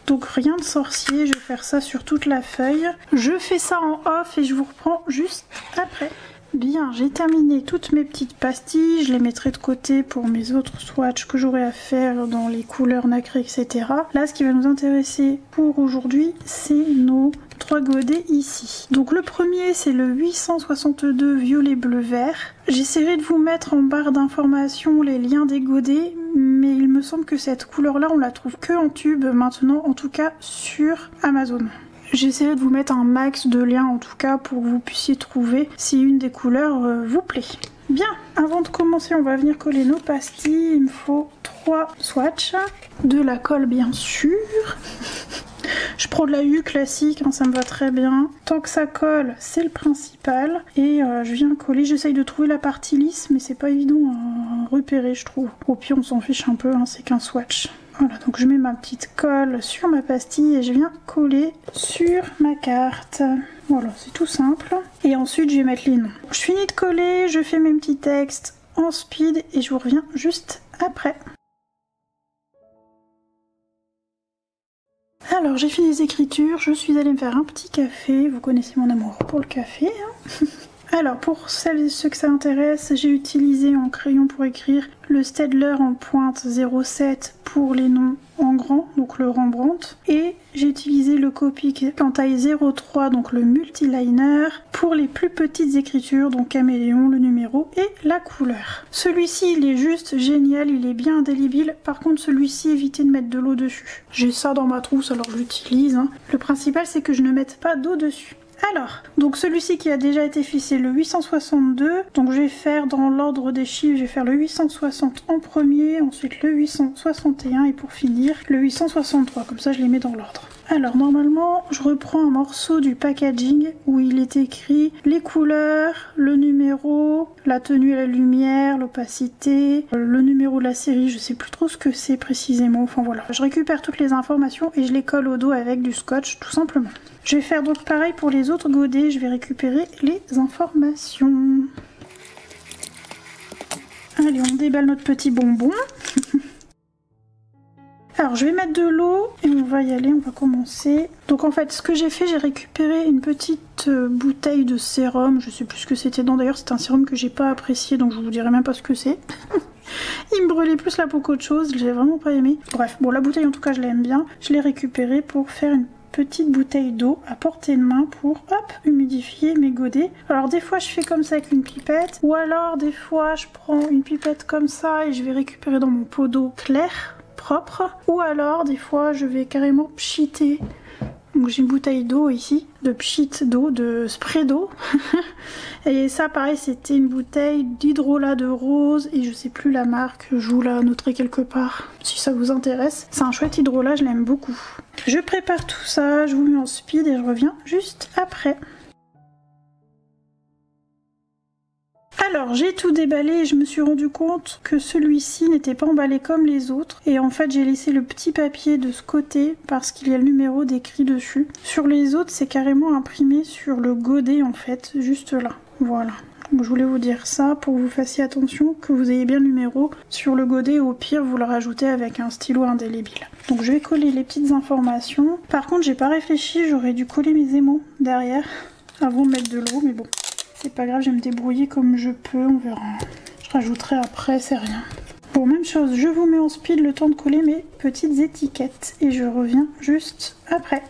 Donc rien de sorcier, je vais faire ça sur toute la feuille. Je fais ça en off et je vous reprends juste après. Bien, j'ai terminé toutes mes petites pastilles, je les mettrai de côté pour mes autres swatchs que j'aurai à faire dans les couleurs nacrées, etc. Là, ce qui va nous intéresser pour aujourd'hui, c'est nos 3 godets ici. Donc le premier, c'est le 862 violet bleu vert. J'essaierai de vous mettre en barre d'informations les liens des godets, mais il me semble que cette couleur-là, on la trouve que en tube maintenant, en tout cas sur Amazon. J'essaierai de vous mettre un max de liens en tout cas pour que vous puissiez trouver si une des couleurs vous plaît. Bien, avant de commencer, on va venir coller nos pastilles. Il me faut 3 swatchs, de la colle bien sûr. Je prends de la U classique, hein, ça me va très bien. Tant que ça colle, c'est le principal. Et je viens coller, j'essaye de trouver la partie lisse, mais c'est pas évident à repérer, je trouve. Au pire, on s'en fiche un peu, hein, c'est qu'un swatch. Voilà, donc je mets ma petite colle sur ma pastille et je viens coller sur ma carte. Voilà, c'est tout simple. Et ensuite, je vais mettre les noms. Je finis de coller, je fais mes petits textes en speed et je vous reviens juste après. Alors, j'ai fini les écritures, je suis allée me faire un petit café. Vous connaissez mon amour pour le café, hein. Alors, pour celles et ceux que ça intéresse, j'ai utilisé en crayon pour écrire le Staedtler en pointe 07 pour les noms en grand, donc le Rembrandt. Et j'ai utilisé le Copic en taille 03, donc le multiliner, pour les plus petites écritures, donc caméléon, le numéro et la couleur. Celui-ci, il est juste génial, il est bien indélébile. Par contre, celui-ci, évitez de mettre de l'eau dessus. J'ai ça dans ma trousse, alors je l'utilise. Hein. Le principal, c'est que je ne mette pas d'eau dessus. Alors, donc celui-ci qui a déjà été fait, c'est le 862. Donc je vais faire dans l'ordre des chiffres, je vais faire le 860 en premier, ensuite le 861 et pour finir le 863. Comme ça, je les mets dans l'ordre. Alors normalement, je reprends un morceau du packaging où il est écrit les couleurs, le numéro, la tenue à la lumière, l'opacité, le numéro de la série, je sais plus trop ce que c'est précisément. Enfin voilà, je récupère toutes les informations et je les colle au dos avec du scotch tout simplement. Je vais faire donc pareil pour les autres godets, je vais récupérer les informations. Allez, on déballe notre petit bonbon. Alors je vais mettre de l'eau et on va y aller, on va commencer. Donc en fait ce que j'ai fait, j'ai récupéré une petite bouteille de sérum, je sais plus ce que c'était dedans, d'ailleurs c'est un sérum que j'ai pas apprécié donc je vous dirai même pas ce que c'est. Il me brûlait plus la peau qu'autre chose, j'ai vraiment pas aimé. Bref, bon la bouteille en tout cas je l'aime bien, je l'ai récupérée pour faire une petite bouteille d'eau à portée de main pour hop humidifier mes godets. Alors des fois je fais comme ça avec une pipette ou alors des fois je prends une pipette comme ça et je vais récupérer dans mon pot d'eau clair propre ou alors des fois je vais carrément pchiter. Donc j'ai une bouteille d'eau ici, de pchit d'eau, de spray d'eau. Et ça pareil c'était une bouteille d'hydrolat de rose et je sais plus la marque, je vous la noterai quelque part si ça vous intéresse. C'est un chouette hydrolat, je l'aime beaucoup. Je prépare tout ça, je vous mets en speed et je reviens juste après. Alors j'ai tout déballé et je me suis rendu compte que celui-ci n'était pas emballé comme les autres et en fait j'ai laissé le petit papier de ce côté parce qu'il y a le numéro décrit dessus. Sur les autres c'est carrément imprimé sur le godet en fait, juste là, voilà. Donc je voulais vous dire ça pour que vous fassiez attention, que vous ayez bien le numéro sur le godet, au pire vous le rajoutez avec un stylo indélébile. Donc je vais coller les petites informations. Par contre j'ai pas réfléchi, j'aurais dû coller mes aimants derrière avant de mettre de l'eau, mais bon. C'est pas grave, je vais me débrouiller comme je peux, on verra. Je rajouterai après, c'est rien. Bon, même chose, je vous mets en speed le temps de coller mes petites étiquettes. Et je reviens juste après.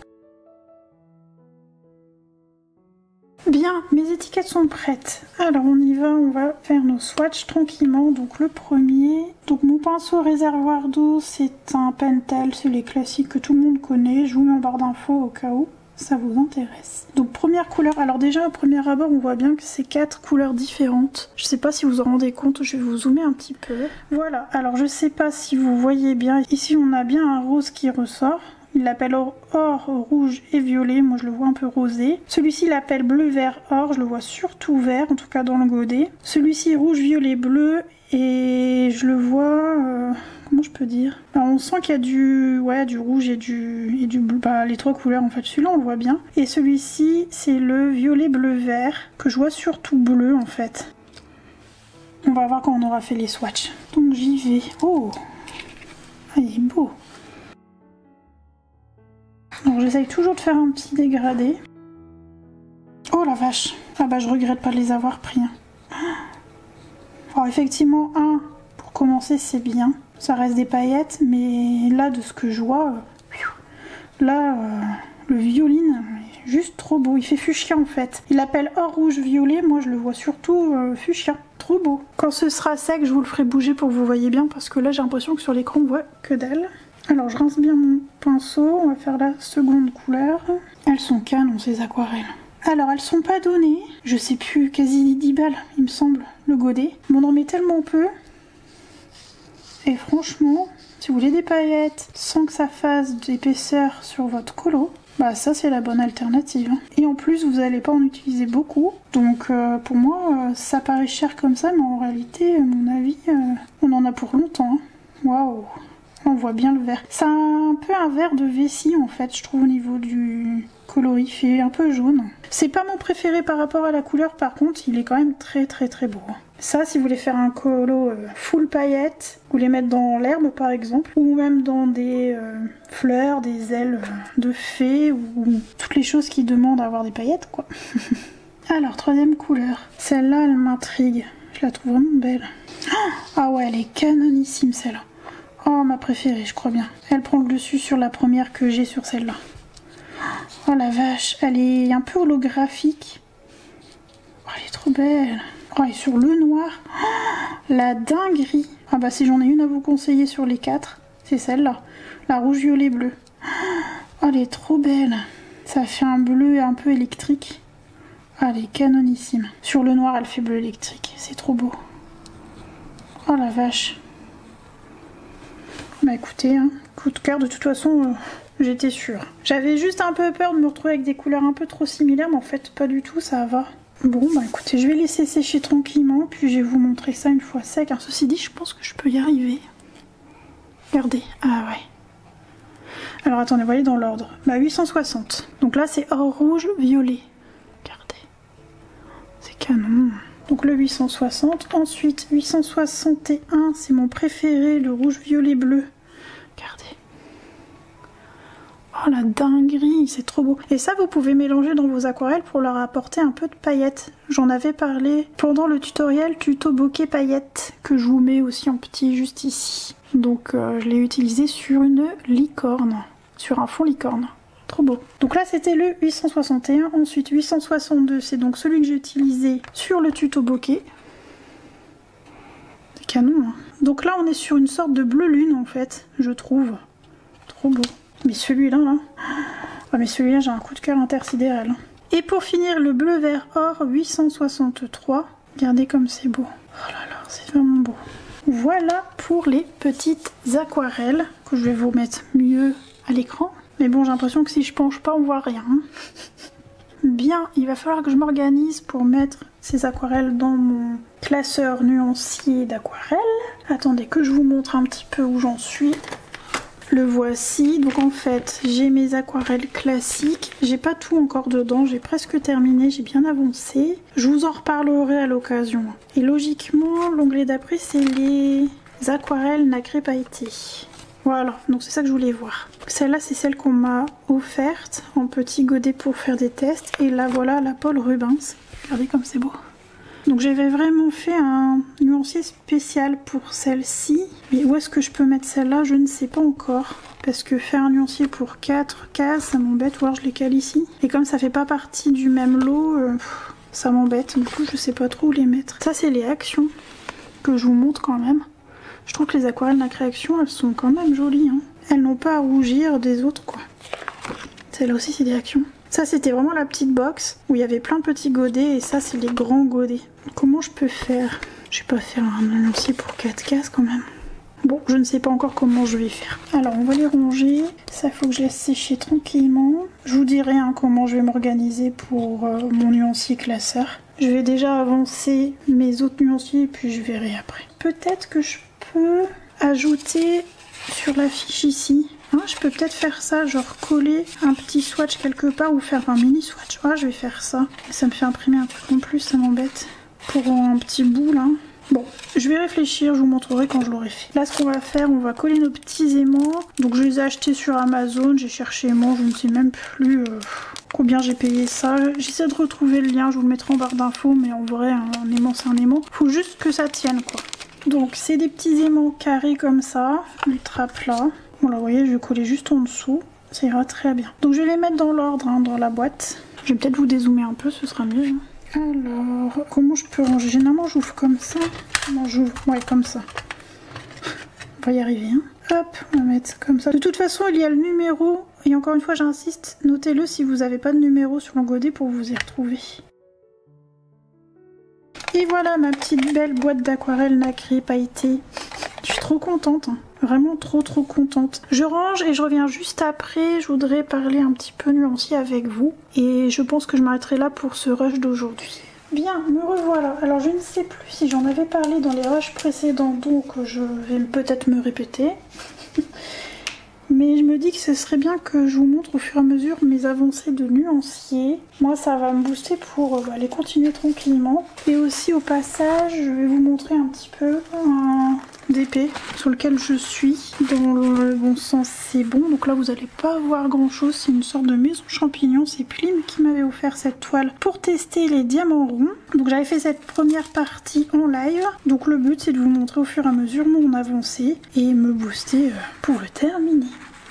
Bien, mes étiquettes sont prêtes. Alors on y va, on va faire nos swatchs tranquillement. Donc le premier, donc mon pinceau réservoir d'eau, c'est un Pentel, c'est les classiques que tout le monde connaît. Je vous mets en barre d'infos au cas où. ça vous intéresse. Donc première couleur, alors déjà au premier abord on voit bien que c'est 4 couleurs différentes. Je sais pas si vous en rendez compte, je vais vous zoomer un petit peu. Voilà, alors je sais pas si vous voyez bien, ici on a bien un rose qui ressort. Il l'appelle or, rouge et violet, moi je le vois un peu rosé. Celui-ci l'appelle bleu, vert, or, je le vois surtout vert, en tout cas dans le godet. Celui-ci rouge, violet, bleu, et je le vois... comment je peux dire? On sent qu'il y a du rouge et du bleu, les 3 couleurs en fait, celui-là on le voit bien. Et celui-ci c'est le violet, bleu, vert, que je vois surtout bleu en fait. On va voir quand on aura fait les swatchs. Donc j'y vais. Oh, ah, il est beau. Alors j'essaye toujours de faire un petit dégradé. Oh la vache. Ah bah je regrette pas de les avoir pris. Alors effectivement, pour commencer c'est bien. Ça reste des paillettes, mais là de ce que je vois, le violine est juste trop beau. Il fait fuchsia en fait. Il l'appelle or, rouge, violet. Moi je le vois surtout fuchsia. Trop beau. Quand ce sera sec, je vous le ferai bouger pour que vous voyez bien, parce que là j'ai l'impression que sur l'écran on voit que dalle. Alors je rince bien mon pinceau, on va faire la seconde couleur. Elles sont canon ces aquarelles. Alors elles sont pas données, je sais plus, quasi 10 balles il me semble, le godet. Mais on en met tellement peu. Et franchement, si vous voulez des paillettes sans que ça fasse d'épaisseur sur votre colo, bah ça c'est la bonne alternative. Et en plus vous n'allez pas en utiliser beaucoup. Donc pour moi ça paraît cher comme ça, mais en réalité à mon avis on en a pour longtemps. Waouh! On voit bien le vert. C'est un peu un vert de vessie en fait, je trouve, au niveau du coloris. Il fait un peu jaune. C'est pas mon préféré par rapport à la couleur, par contre, il est quand même très beau. Ça, si vous voulez faire un colo full paillettes, vous les mettre dans l'herbe par exemple, ou même dans des fleurs, des ailes de fées, ou toutes les choses qui demandent à avoir des paillettes, quoi. Alors, troisième couleur. Celle-là, elle m'intrigue. Je la trouve vraiment belle. Ah ouais, elle est canonissime celle-là. Oh, ma préférée, je crois bien. Elle prend le dessus sur la première que j'ai sur celle-là. Oh la vache, elle est un peu holographique. Oh, elle est trop belle. Oh, et sur le noir, oh, la dinguerie. Ah bah si j'en ai une à vous conseiller sur les 4, c'est celle-là. La rouge, violet, bleu. Oh, elle est trop belle. Ça fait un bleu un peu électrique. Oh, elle est canonissime. Sur le noir, elle fait bleu électrique. C'est trop beau. Oh la vache. Bah écoutez, coup de cœur, de toute façon, j'étais sûre. J'avais juste un peu peur de me retrouver avec des couleurs un peu trop similaires, mais en fait pas du tout, ça va. Bon bah écoutez, je vais laisser sécher tranquillement, puis je vais vous montrer ça une fois sec. Ceci dit, je pense que je peux y arriver. Regardez, ah ouais. Alors attendez, voyez dans l'ordre. Bah 860. Donc là c'est or, rouge, violet. Regardez. C'est canon. Donc le 860, ensuite 861, c'est mon préféré, le rouge, violet, bleu. Regardez. Oh la dinguerie, c'est trop beau. Et ça vous pouvez mélanger dans vos aquarelles pour leur apporter un peu de paillettes. J'en avais parlé pendant le tutoriel tuto bokeh paillettes, que je vous mets aussi en petit juste ici. Donc je l'ai utilisé sur une licorne, sur un fond licorne. Trop beau. Donc là c'était le 861, ensuite 862 c'est donc celui que j'ai utilisé sur le tuto bokeh. C'est canon hein. Donc là on est sur une sorte de bleu lune en fait, je trouve. Trop beau. Mais celui-là là, oh, mais celui-là j'ai un coup de cœur intersidéral. Et pour finir le bleu vert or 863, regardez comme c'est beau. Oh là là, c'est vraiment beau. Voilà pour les petites aquarelles que je vais vous mettre mieux à l'écran. Mais bon, j'ai l'impression que si je penche pas, on voit rien. Bien, il va falloir que je m'organise pour mettre ces aquarelles dans mon classeur nuancier d'aquarelles. Attendez que je vous montre un petit peu où j'en suis. Le voici. Donc en fait, j'ai mes aquarelles classiques. J'ai pas tout encore dedans, j'ai presque terminé, j'ai bien avancé. Je vous en reparlerai à l'occasion. Et logiquement, l'onglet d'après, c'est les aquarelles nacrées pailletées. Voilà, donc c'est ça que je voulais voir. Celle-là, c'est celle qu'on m'a offerte en petit godet pour faire des tests. Et là, voilà la Paul Rubens. Regardez comme c'est beau. Donc j'avais vraiment fait un nuancier spécial pour celle-ci. Mais où est-ce que je peux mettre celle-là? Je ne sais pas encore. Parce que faire un nuancier pour 4 cases, ça m'embête. Ou alors je les cale ici. Et comme ça fait pas partie du même lot, ça m'embête. Du coup, je sais pas trop où les mettre. Ça, c'est les actions que je vous montre quand même. Je trouve que les aquarelles nacrées action, elles sont quand même jolies. Hein. Elles n'ont pas à rougir des autres, quoi. Celle-là aussi, c'est des actions. Ça c'était vraiment la petite box où il y avait plein de petits godets et ça c'est les grands godets. Comment je peux faire? Je vais pas faire un nuancier pour 4 cases quand même. Bon, je ne sais pas encore comment je vais faire. Alors on va les ranger. Ça faut que je laisse sécher tranquillement. Je vous dirai hein, comment je vais m'organiser pour mon nuancier classeur. Je vais déjà avancer mes autres nuanciers et puis je verrai après. Peut-être que je peux ajouter sur la fiche ici. Hein, je peux peut-être faire ça, genre coller un petit swatch quelque part ou faire un mini swatch. Ah, je vais faire ça. Ça me fait imprimer un truc en plus, ça m'embête. Pour un petit bout là. Bon, je vais réfléchir, je vous montrerai quand je l'aurai fait. Là, ce qu'on va faire, on va coller nos petits aimants. Donc, je les ai achetés sur Amazon, j'ai cherché aimants, je ne sais même plus combien j'ai payé ça. J'essaie de retrouver le lien, je vous le mettrai en barre d'infos, mais en vrai, un aimant, c'est un aimant. Faut juste que ça tienne, quoi. Donc, c'est des petits aimants carrés comme ça, ultra plats. Bon, là, vous voyez, je vais coller juste en dessous. Ça ira très bien. Donc, je vais les mettre dans l'ordre, hein, dans la boîte. Je vais peut-être vous dézoomer un peu, ce sera mieux. Hein. Alors, comment je peux ranger? Généralement, j'ouvre comme ça. Comment j'ouvre? Ouais, comme ça. On va y arriver. Hein. Hop, on va mettre comme ça. De toute façon, il y a le numéro. Et encore une fois, j'insiste, notez-le si vous n'avez pas de numéro sur le godet pour vous y retrouver. Et voilà ma petite belle boîte d'aquarelle nacrée pailletée. Je suis trop contente. Hein. Vraiment trop contente. Je range et je reviens juste après. Je voudrais parler un petit peu nuancier avec vous. Et je pense que je m'arrêterai là pour ce rush d'aujourd'hui. Bien, me revoilà. Alors je ne sais plus si j'en avais parlé dans les rushs précédents, donc je vais peut-être me répéter. Mais je me dis que ce serait bien que je vous montre au fur et à mesure mes avancées de nuancier. Moi ça va me booster pour les continuer tranquillement. Et aussi au passage, je vais vous montrer un petit peu un DP sur lequel je suis. Dans le bon sens c'est bon. Donc là vous n'allez pas voir grand chose. C'est une sorte de maison champignon. C'est Plim qui m'avait offert cette toile pour tester les diamants ronds. Donc j'avais fait cette première partie en live. Donc le but c'est de vous montrer au fur et à mesure mon avancée et me booster pour le terminer.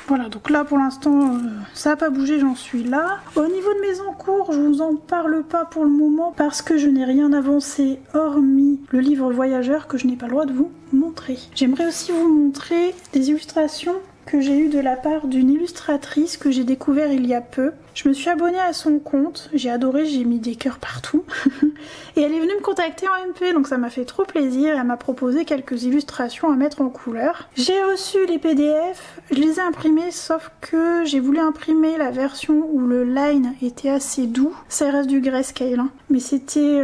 Voilà, donc là pour l'instant ça n'a pas bougé, j'en suis là. Au niveau de mes encours, je vous en parle pas pour le moment parce que je n'ai rien avancé hormis le livre voyageur que je n'ai pas le droit de vous montrer. J'aimerais aussi vous montrer des illustrations que j'ai eues de la part d'une illustratrice que j'ai découvert il y a peu. Je me suis abonnée à son compte, j'ai adoré, j'ai mis des cœurs partout. Et elle est venue me contacter en MP, donc ça m'a fait trop plaisir. Elle m'a proposé quelques illustrations à mettre en couleur. J'ai reçu les PDF, je les ai imprimés, sauf que j'ai voulu imprimer la version où le line était assez doux. Ça reste du grayscale, hein. Mais c'était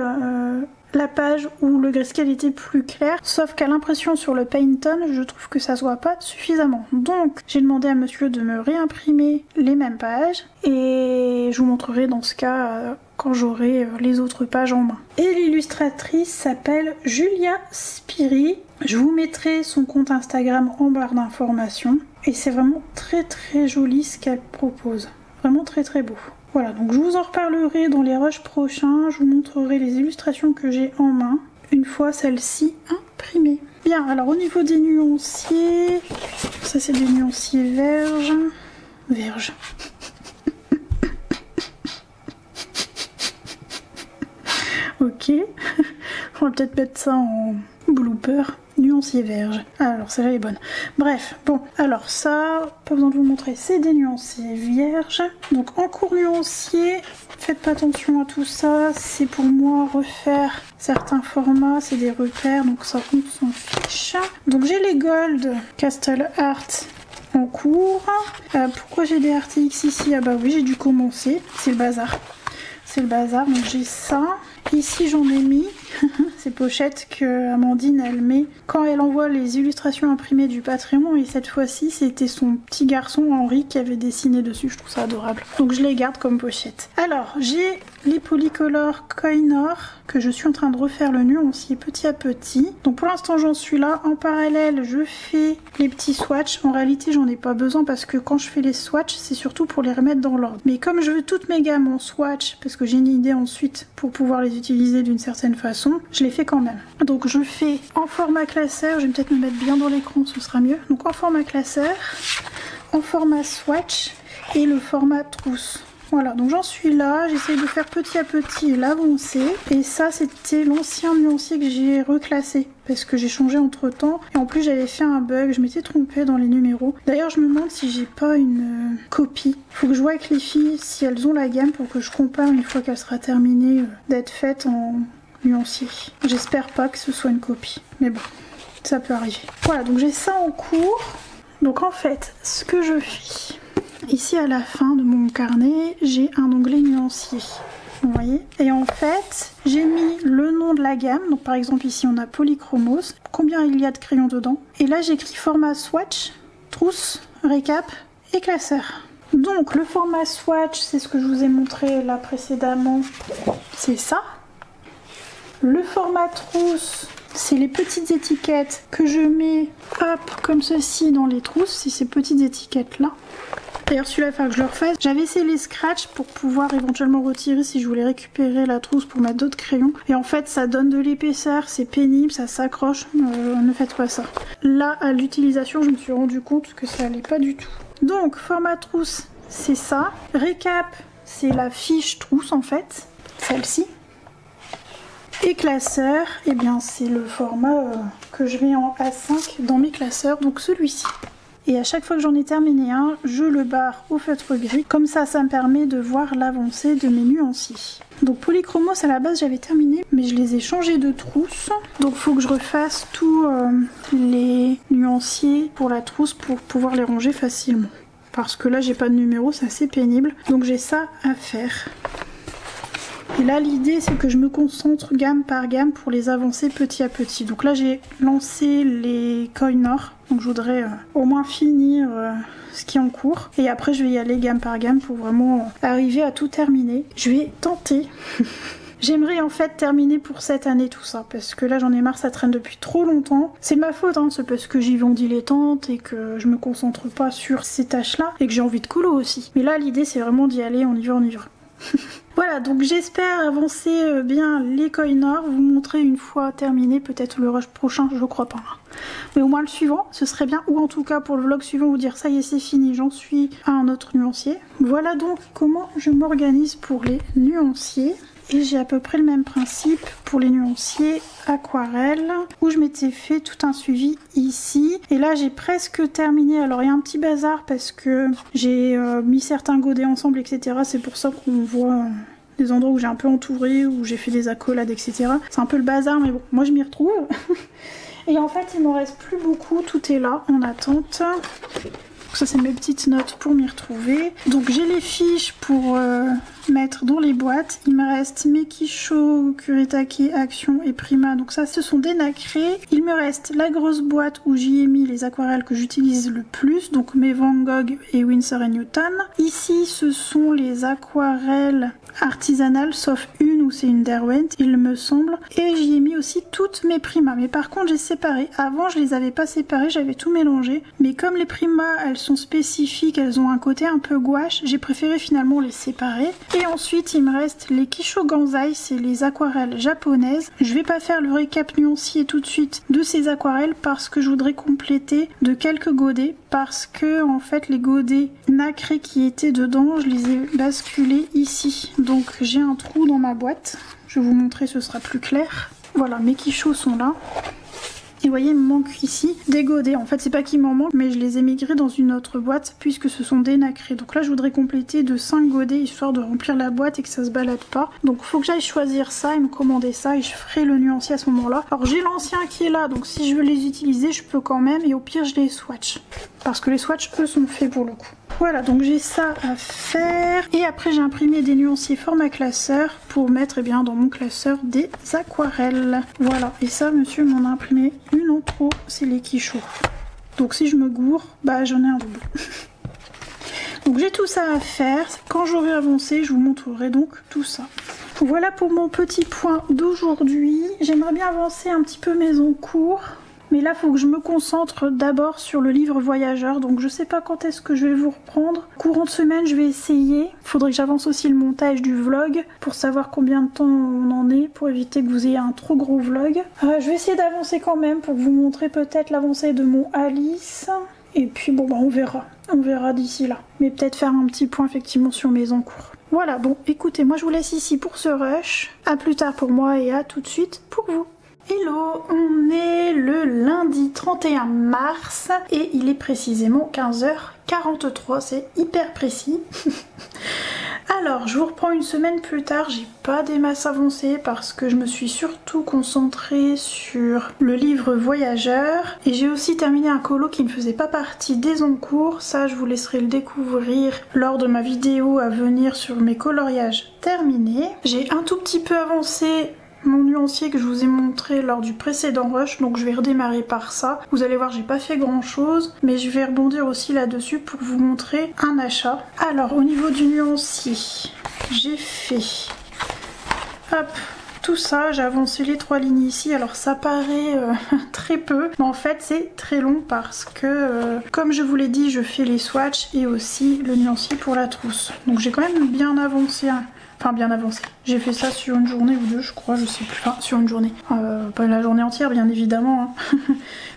la page où le grayscale était plus clair, sauf qu'à l'impression sur le Painton, je trouve que ça se voit pas suffisamment. Donc j'ai demandé à monsieur de me réimprimer les mêmes pages et je vous montrerai dans ce cas quand j'aurai les autres pages en main. Et l'illustratrice s'appelle Julia Spiri. Je vous mettrai son compte Instagram en barre d'informations et c'est vraiment très joli ce qu'elle propose. Vraiment très beau. Voilà, donc je vous en reparlerai dans les rushs prochains, je vous montrerai les illustrations que j'ai en main, une fois celles-ci imprimées. Bien, alors au niveau des nuanciers, ça c'est des nuanciers verges. Ok, on va peut-être mettre ça en blooper. Nuancier verge. Alors celle-là est bonne. Bref, bon, alors ça, pas besoin de vous montrer, c'est des nuanciers vierges. Donc en cours nuancier, faites pas attention à tout ça, c'est pour moi refaire certains formats, c'est des repères, donc ça on s'en fiche. Donc j'ai les Gold Castle Art en cours. Pourquoi j'ai des RTX ici? Ah bah oui, j'ai dû commencer, c'est le bazar. C'est le bazar, donc j'ai ça. Ici j'en ai mis ces pochettes que Amandine elle met quand elle envoie les illustrations imprimées du Patreon, et cette fois-ci c'était son petit garçon Henri qui avait dessiné dessus, je trouve ça adorable. Donc je les garde comme pochette. Alors j'ai les Polycolor Koh-i-Noor que je suis en train de refaire le nuancier petit à petit. Donc pour l'instant j'en suis là. En parallèle je fais les petits swatchs. En réalité j'en ai pas besoin parce que quand je fais les swatchs c'est surtout pour les remettre dans l'ordre. Mais comme je veux toutes mes gammes en swatch parce que j'ai une idée ensuite pour pouvoir les utiliser d'une certaine façon, je les fais quand même. Donc je fais en format classeur, je vais peut-être me mettre bien dans l'écran, ce sera mieux. Donc en format classeur, en format swatch et le format trousse. Voilà, donc j'en suis là, j'essaye de faire petit à petit l'avancée. Et ça, c'était l'ancien nuancier que j'ai reclassé parce que j'ai changé entre temps. Et en plus, j'avais fait un bug, je m'étais trompée dans les numéros. D'ailleurs, je me demande si j'ai pas une copie. Faut que je vois avec les filles si elles ont la gamme pour que je compare une fois qu'elle sera terminée d'être faite en nuancier. J'espère pas que ce soit une copie, mais bon, ça peut arriver. Voilà, donc j'ai ça en cours. Donc en fait, ce que je fais... Ici à la fin de mon carnet, j'ai un onglet nuancier. Vous voyez? Et en fait, j'ai mis le nom de la gamme. Donc par exemple ici on a Polychromos. Combien il y a de crayons dedans? Et là j'écris format swatch, trousse, récap et classeur. Donc le format swatch, c'est ce que je vous ai montré là précédemment. C'est ça. Le format trousse, c'est les petites étiquettes que je mets hop comme ceci dans les trousses. C'est ces petites étiquettes là. D'ailleurs celui-là il faut que je le refasse. J'avais essayé les scratchs pour pouvoir éventuellement retirer si je voulais récupérer la trousse pour mettre d'autres crayons. Et en fait ça donne de l'épaisseur, c'est pénible, ça s'accroche. Ne faites pas ça. Là à l'utilisation je me suis rendu compte que ça allait pas du tout. Donc format trousse c'est ça. Récap c'est la fiche trousse en fait, celle-ci. Et classeur, eh bien c'est le format que je mets en A5 dans mes classeurs, donc celui-ci. Et à chaque fois que j'en ai terminé un, je le barre au feutre gris. Comme ça me permet de voir l'avancée de mes nuanciers. Donc Polychromos à la base j'avais terminé, mais je les ai changés de trousse. Donc il faut que je refasse tous les nuanciers pour la trousse pour pouvoir les ranger facilement. Parce que là j'ai pas de numéro, c'est assez pénible. Donc j'ai ça à faire. Et là l'idée c'est que je me concentre gamme par gamme pour les avancer petit à petit. Donc là j'ai lancé les Koinor. Donc je voudrais au moins finir ce qui est en cours. Et après je vais y aller gamme par gamme pour vraiment arriver à tout terminer. Je vais tenter. J'aimerais en fait terminer pour cette année tout ça. Parce que là j'en ai marre, ça traîne depuis trop longtemps. C'est ma faute, hein, c'est parce que j'y vais en dilettante et que je me concentre pas sur ces tâches là. Et que j'ai envie de colo aussi. Mais là l'idée c'est vraiment d'y aller, on y va, on y va. Voilà, donc j'espère avancer bien les Koinor, vous montrer une fois terminé, peut-être le rush prochain, je crois pas. Mais au moins le suivant, ce serait bien, ou en tout cas pour le vlog suivant vous dire ça y est c'est fini, j'en suis à un autre nuancier. Voilà donc comment je m'organise pour les nuanciers. Et j'ai à peu près le même principe pour les nuanciers aquarelle où je m'étais fait tout un suivi ici. Et là j'ai presque terminé. Alors il y a un petit bazar parce que j'ai mis certains godets ensemble etc. C'est pour ça qu'on voit des endroits où j'ai un peu entouré, où j'ai fait des accolades etc. C'est un peu le bazar mais bon, moi je m'y retrouve. Et en fait il m'en reste plus beaucoup, tout est là en attente. Ça c'est mes petites notes pour m'y retrouver. Donc j'ai les fiches pour mettre dans les boîtes. Il me reste Mekisho, Kuretake, Action et Prima. Donc ça ce sont des nacrés. Il me reste la grosse boîte où j'y ai mis les aquarelles que j'utilise le plus. Donc mes Van Gogh et Winsor & Newton. Ici ce sont les aquarelles artisanales sauf une où c'est une Derwent il me semble. Et j'y ai mis aussi toutes mes Prima. Mais par contre j'ai séparé. Avant je les avais pas séparées, j'avais tout mélangé. Mais comme les Prima elles sont spécifiques, elles ont un côté un peu gouache, j'ai préféré finalement les séparer. Et ensuite il me reste les Kisho Gansai, c'est les aquarelles japonaises. Je vais pas faire le récap nuancier tout de suite de ces aquarelles parce que je voudrais compléter de quelques godets. Parce que en fait les godets nacrés qui étaient dedans, je les ai basculés ici. Donc j'ai un trou dans ma boîte. Je vais vous montrer, ce sera plus clair. Voilà, mes Kisho sont là. Et vous voyez, il me manque ici des godets. En fait, c'est pas qu'il m'en manque, mais je les ai migrés dans une autre boîte puisque ce sont des nacrés. Donc là, je voudrais compléter de 5 godets histoire de remplir la boîte et que ça se balade pas. Donc faut que j'aille choisir ça et me commander ça et je ferai le nuancier à ce moment-là. Alors j'ai l'ancien qui est là, donc si je veux les utiliser, je peux quand même. Et au pire, je les swatch. Parce que les swatchs, eux, sont faits pour le coup. Voilà, donc j'ai ça à faire. Et après, j'ai imprimé des nuanciers format classeur pour mettre bien, dans mon classeur des aquarelles. Voilà, et ça, monsieur m'en a imprimé une en trop, c'est les Kisho. Donc si je me gourre, bah j'en ai un double. Donc j'ai tout ça à faire. Quand j'aurai avancé, je vous montrerai donc tout ça. Voilà pour mon petit point d'aujourd'hui. J'aimerais bien avancer un petit peu mes encours. Mais là, il faut que je me concentre d'abord sur le livre voyageur. Donc je sais pas quand est-ce que je vais vous reprendre. Courant de semaine, je vais essayer. Il faudrait que j'avance aussi le montage du vlog pour savoir combien de temps on en est, pour éviter que vous ayez un trop gros vlog. Je vais essayer d'avancer quand même pour vous montrer peut-être l'avancée de mon Alice. Et puis bon, bah on verra. On verra d'ici là. Mais peut-être faire un petit point effectivement sur mes encours. Voilà, bon, écoutez, moi je vous laisse ici pour ce rush. À plus tard pour moi et à tout de suite pour vous. Hello, on est le lundi 31 mars et il est précisément 15h43, c'est hyper précis. Alors, je vous reprends une semaine plus tard, j'ai pas des masses avancées parce que je me suis surtout concentrée sur le livre Voyageur et j'ai aussi terminé un colo qui ne faisait pas partie des encours. Ça, je vous laisserai le découvrir lors de ma vidéo à venir sur mes coloriages terminés. J'ai un tout petit peu avancé mon nuancier que je vous ai montré lors du précédent rush, donc je vais redémarrer par ça. Vous allez voir, j'ai pas fait grand chose, mais je vais rebondir aussi là-dessus pour vous montrer un achat. Alors au niveau du nuancier, j'ai fait hop tout ça, j'ai avancé les 3 lignes ici. Alors ça paraît très peu, mais en fait c'est très long parce que comme je vous l'ai dit, je fais les swatchs et aussi le nuancier pour la trousse. Donc j'ai quand même bien avancé. Enfin bien avancé. J'ai fait ça sur une journée ou deux je crois, je sais plus. Enfin sur une journée. Pas la journée entière bien évidemment. Hein.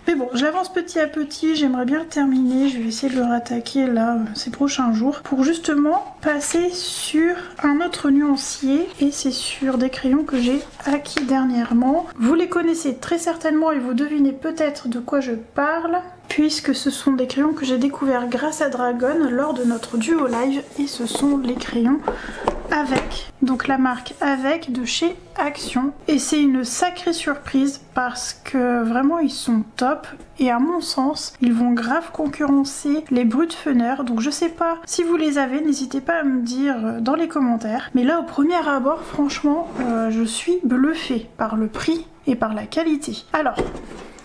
Mais bon, je l'avance petit à petit, j'aimerais bien le terminer. Je vais essayer de le rattaquer là ces prochains jours. Pour justement passer sur un autre nuancier. Et c'est sur des crayons que j'ai acquis dernièrement. Vous les connaissez très certainement et vous devinez peut-être de quoi je parle. Puisque ce sont des crayons que j'ai découverts grâce à Dragon lors de notre duo live. Et ce sont les crayons Avec, donc la marque Avec de chez Action. Et c'est une sacrée surprise parce que vraiment ils sont top et à mon sens ils vont grave concurrencer les Brutfener. Donc je sais pas si vous les avez, n'hésitez pas à me dire dans les commentaires. Mais là au premier abord franchement je suis bluffée par le prix et par la qualité. Alors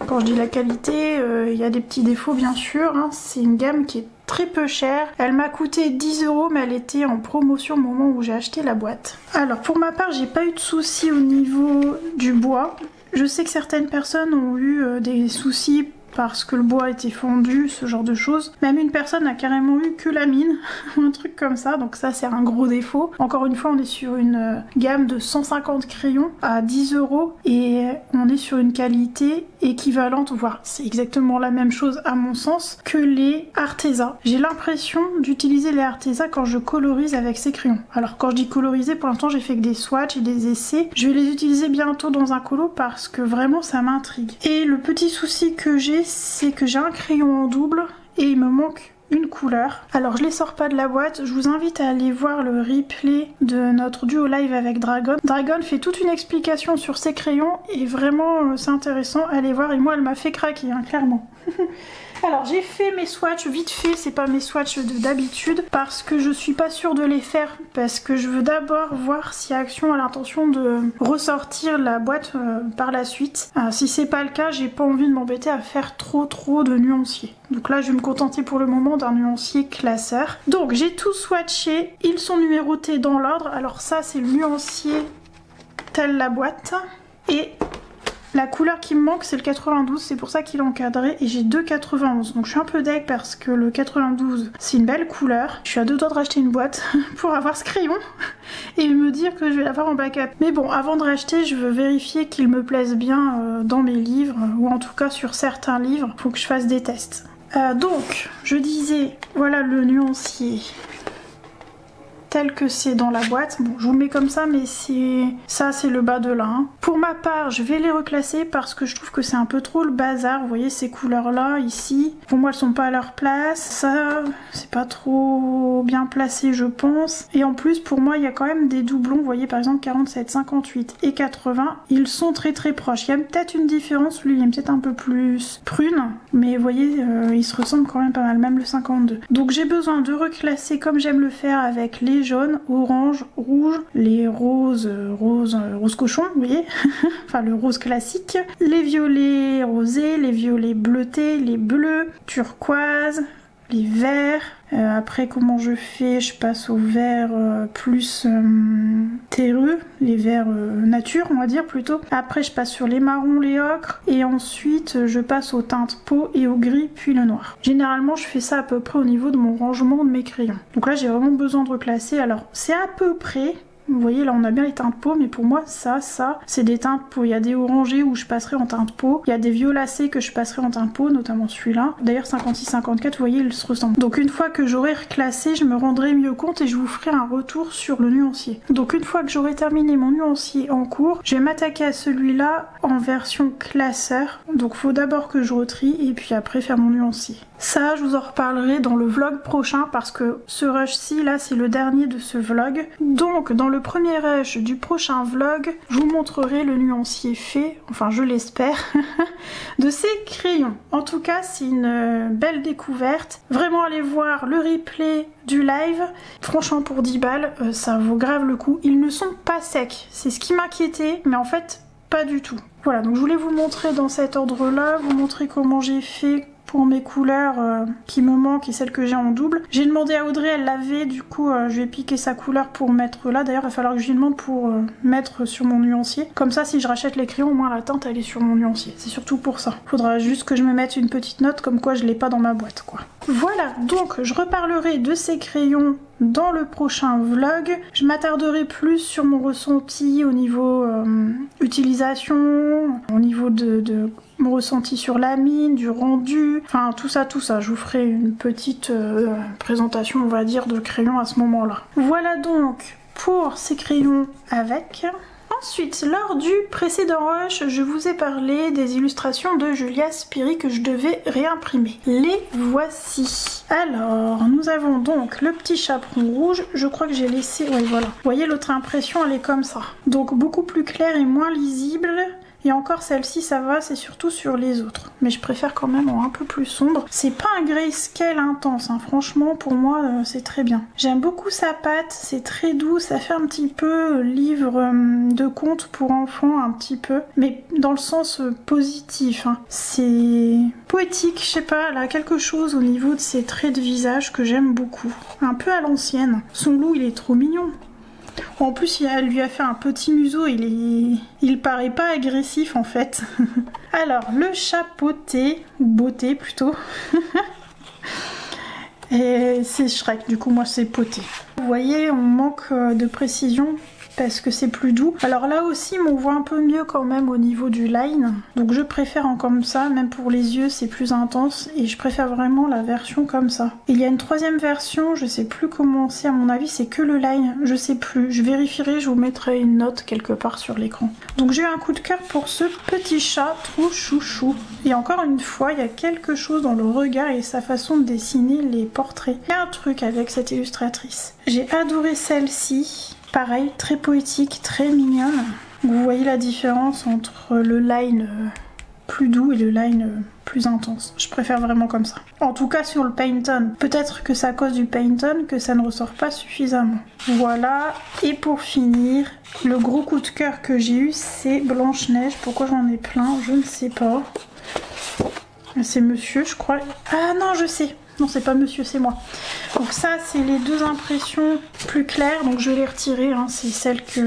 quand je dis la qualité, il y a des petits défauts bien sûr, hein. C'est une gamme qui est très peu chère. Elle m'a coûté 10 € mais elle était en promotion au moment où j'ai acheté la boîte. Alors pour ma part, j'ai pas eu de soucis au niveau du bois. Je sais que certaines personnes ont eu des soucis parce que le bois était fondu, ce genre de choses. Même une personne a carrément eu que la mine, un truc comme ça, donc ça c'est un gros défaut. Encore une fois, on est sur une gamme de 150 crayons à 10 € et on est sur une qualité équivalente, voire c'est exactement la même chose à mon sens, que les Arteza. J'ai l'impression d'utiliser les Arteza quand je colorise avec ces crayons. Alors quand je dis coloriser, pour l'instant j'ai fait que des swatchs et des essais. Je vais les utiliser bientôt dans un colo parce que vraiment ça m'intrigue. Et le petit souci que j'ai, c'est que j'ai un crayon en double et il me manque une couleur. Alors je les sors pas de la boîte, je vous invite à aller voir le replay de notre duo live avec Dragon. Dragon fait toute une explication sur ses crayons et vraiment c'est intéressant, allez voir, et moi elle m'a fait craquer hein, clairement. Alors j'ai fait mes swatchs vite fait, c'est pas mes swatchs d'habitude parce que je suis pas sûre de les faire, parce que je veux d'abord voir si Action a l'intention de ressortir la boîte par la suite. Si c'est pas le cas, j'ai pas envie de m'embêter à faire trop de nuanciers. Donc là je vais me contenter pour le moment d'un nuancier classeur. Donc j'ai tout swatché, ils sont numérotés dans l'ordre. Alors ça c'est le nuancier telle la boîte et la couleur qui me manque c'est le 92, c'est pour ça qu'il est encadré et j'ai deux 91. Donc je suis un peu deg parce que le 92 c'est une belle couleur. Je suis à deux doigts de racheter une boîte pour avoir ce crayon et me dire que je vais l'avoir en backup. Mais bon, avant de racheter, je veux vérifier qu'il me plaise bien dans mes livres ou en tout cas sur certains livres. Faut que je fasse des tests. Donc je disais, voilà le nuancier tel que c'est dans la boîte. Bon, je vous le mets comme ça, mais c'est le bas de là. Hein. Pour ma part, je vais les reclasser parce que je trouve que c'est un peu trop le bazar. Vous voyez ces couleurs-là, ici. Pour moi, elles sont pas à leur place. Ça, c'est pas trop bien placé, je pense. Et en plus, pour moi, il y a quand même des doublons. Vous voyez, par exemple, 47, 58 et 80. Ils sont très proches. Il y a peut-être une différence. Lui, il est peut-être un peu plus prune. Mais vous voyez, ils se ressemblent quand même pas mal, même le 52. Donc, j'ai besoin de reclasser comme j'aime le faire avec les jaunes, orange, rouge, les roses, rose cochon, vous voyez, enfin le rose classique, les violets rosés, les violets bleutés, les bleus, turquoise, les verts. Après comment je fais, je passe aux verts plus terreux, les verts nature on va dire plutôt. Après je passe sur les marrons, les ocres et ensuite je passe aux teintes peau et au gris puis le noir. Généralement je fais ça à peu près au niveau de mon rangement de mes crayons. Donc là j'ai vraiment besoin de reclasser. Alors c'est à peu près Vous voyez là on a bien les teintes peau, mais pour moi ça c'est des teintes peau. Il y a des orangés où je passerai en teinte peau, il y a des violacés que je passerai en teinte peau, notamment celui-là. D'ailleurs 56-54 vous voyez ils se ressemblent. Donc une fois que j'aurai reclassé je me rendrai mieux compte et je vous ferai un retour sur le nuancier. Donc une fois que j'aurai terminé mon nuancier en cours, je vais m'attaquer à celui-là en version classeur. Donc faut d'abord que je retrie et puis après faire mon nuancier. Ça je vous en reparlerai dans le vlog prochain parce que ce rush-ci là c'est le dernier de ce vlog. Donc dans le premier rush du prochain vlog, je vous montrerai le nuancier fait, enfin je l'espère, de ces crayons. En tout cas c'est une belle découverte. Vraiment allez voir le replay du live. Franchement pour 10 balles ça vaut grave le coup. Ils ne sont pas secs, c'est ce qui m'inquiétait mais en fait pas du tout. Voilà donc je voulais vous montrer dans cet ordre là, vous montrer comment j'ai fait pour mes couleurs qui me manquent et celles que j'ai en double. J'ai demandé à Audrey, elle l'avait, du coup je vais piquer sa couleur pour mettre là. D'ailleurs il va falloir que je lui demande pour mettre sur mon nuancier. Comme ça si je rachète les crayons au moins la teinte elle est sur mon nuancier. C'est surtout pour ça. Faudra juste que je me mette une petite note comme quoi je l'ai pas dans ma boîte quoi. Voilà donc je reparlerai de ces crayons dans le prochain vlog. Je m'attarderai plus sur mon ressenti au niveau utilisation, au niveau de mon ressenti sur la mine, du rendu, enfin tout ça. Je vous ferai une petite présentation on va dire de crayons à ce moment là. Voilà donc pour ces crayons avec. Ensuite, lors du précédent rush, je vous ai parlé des illustrations de Julia Spiri que je devais réimprimer. Les voici. Alors, nous avons donc le petit chaperon rouge. Je crois que j'ai laissé... Oui, voilà. Vous voyez, l'autre impression, elle est comme ça. Donc, beaucoup plus claire et moins lisible. Et encore celle-ci ça va, c'est surtout sur les autres. Mais je préfère quand même en un peu plus sombre. C'est pas un grayscale intense, hein. Franchement pour moi c'est très bien. J'aime beaucoup sa patte, c'est très doux, ça fait un petit peu livre de contes pour enfants un petit peu. Mais dans le sens positif, hein. C'est poétique, je sais pas, elle a quelque chose au niveau de ses traits de visage que j'aime beaucoup. Un peu à l'ancienne. Son loup il est trop mignon. En plus, elle lui a fait un petit museau, il paraît pas agressif en fait. Alors, le chapeauté, ou beauté plutôt. Et c'est Shrek, du coup moi c'est poté. Vous voyez, on manque de précision parce que c'est plus doux. Alors là aussi on voit un peu mieux quand même au niveau du line. Donc je préfère en comme ça, même pour les yeux c'est plus intense et je préfère vraiment la version comme ça. Il y a une troisième version, je sais plus comment c'est, à mon avis c'est que le line, je sais plus. Je vérifierai, je vous mettrai une note quelque part sur l'écran. Donc j'ai eu un coup de cœur pour ce petit chat trop chouchou. Et encore une fois, il y a quelque chose dans le regard et sa façon de dessiner les portraits. Il y a un truc avec cette illustratrice. J'ai adoré celle-ci. Pareil, très poétique, très mignonne. Vous voyez la différence entre le line plus doux et le line plus intense. Je préfère vraiment comme ça. En tout cas sur le paint-on. Peut-être que c'est à cause du paint-on que ça ne ressort pas suffisamment. Voilà. Et pour finir, le gros coup de cœur que j'ai eu, c'est Blanche-Neige. Pourquoi j'en ai plein, je ne sais pas. C'est monsieur, je crois. Ah non, je sais. Non, c'est pas monsieur, c'est moi. Donc ça, c'est les deux impressions plus claires. Donc je vais les retirer. Hein. C'est celles que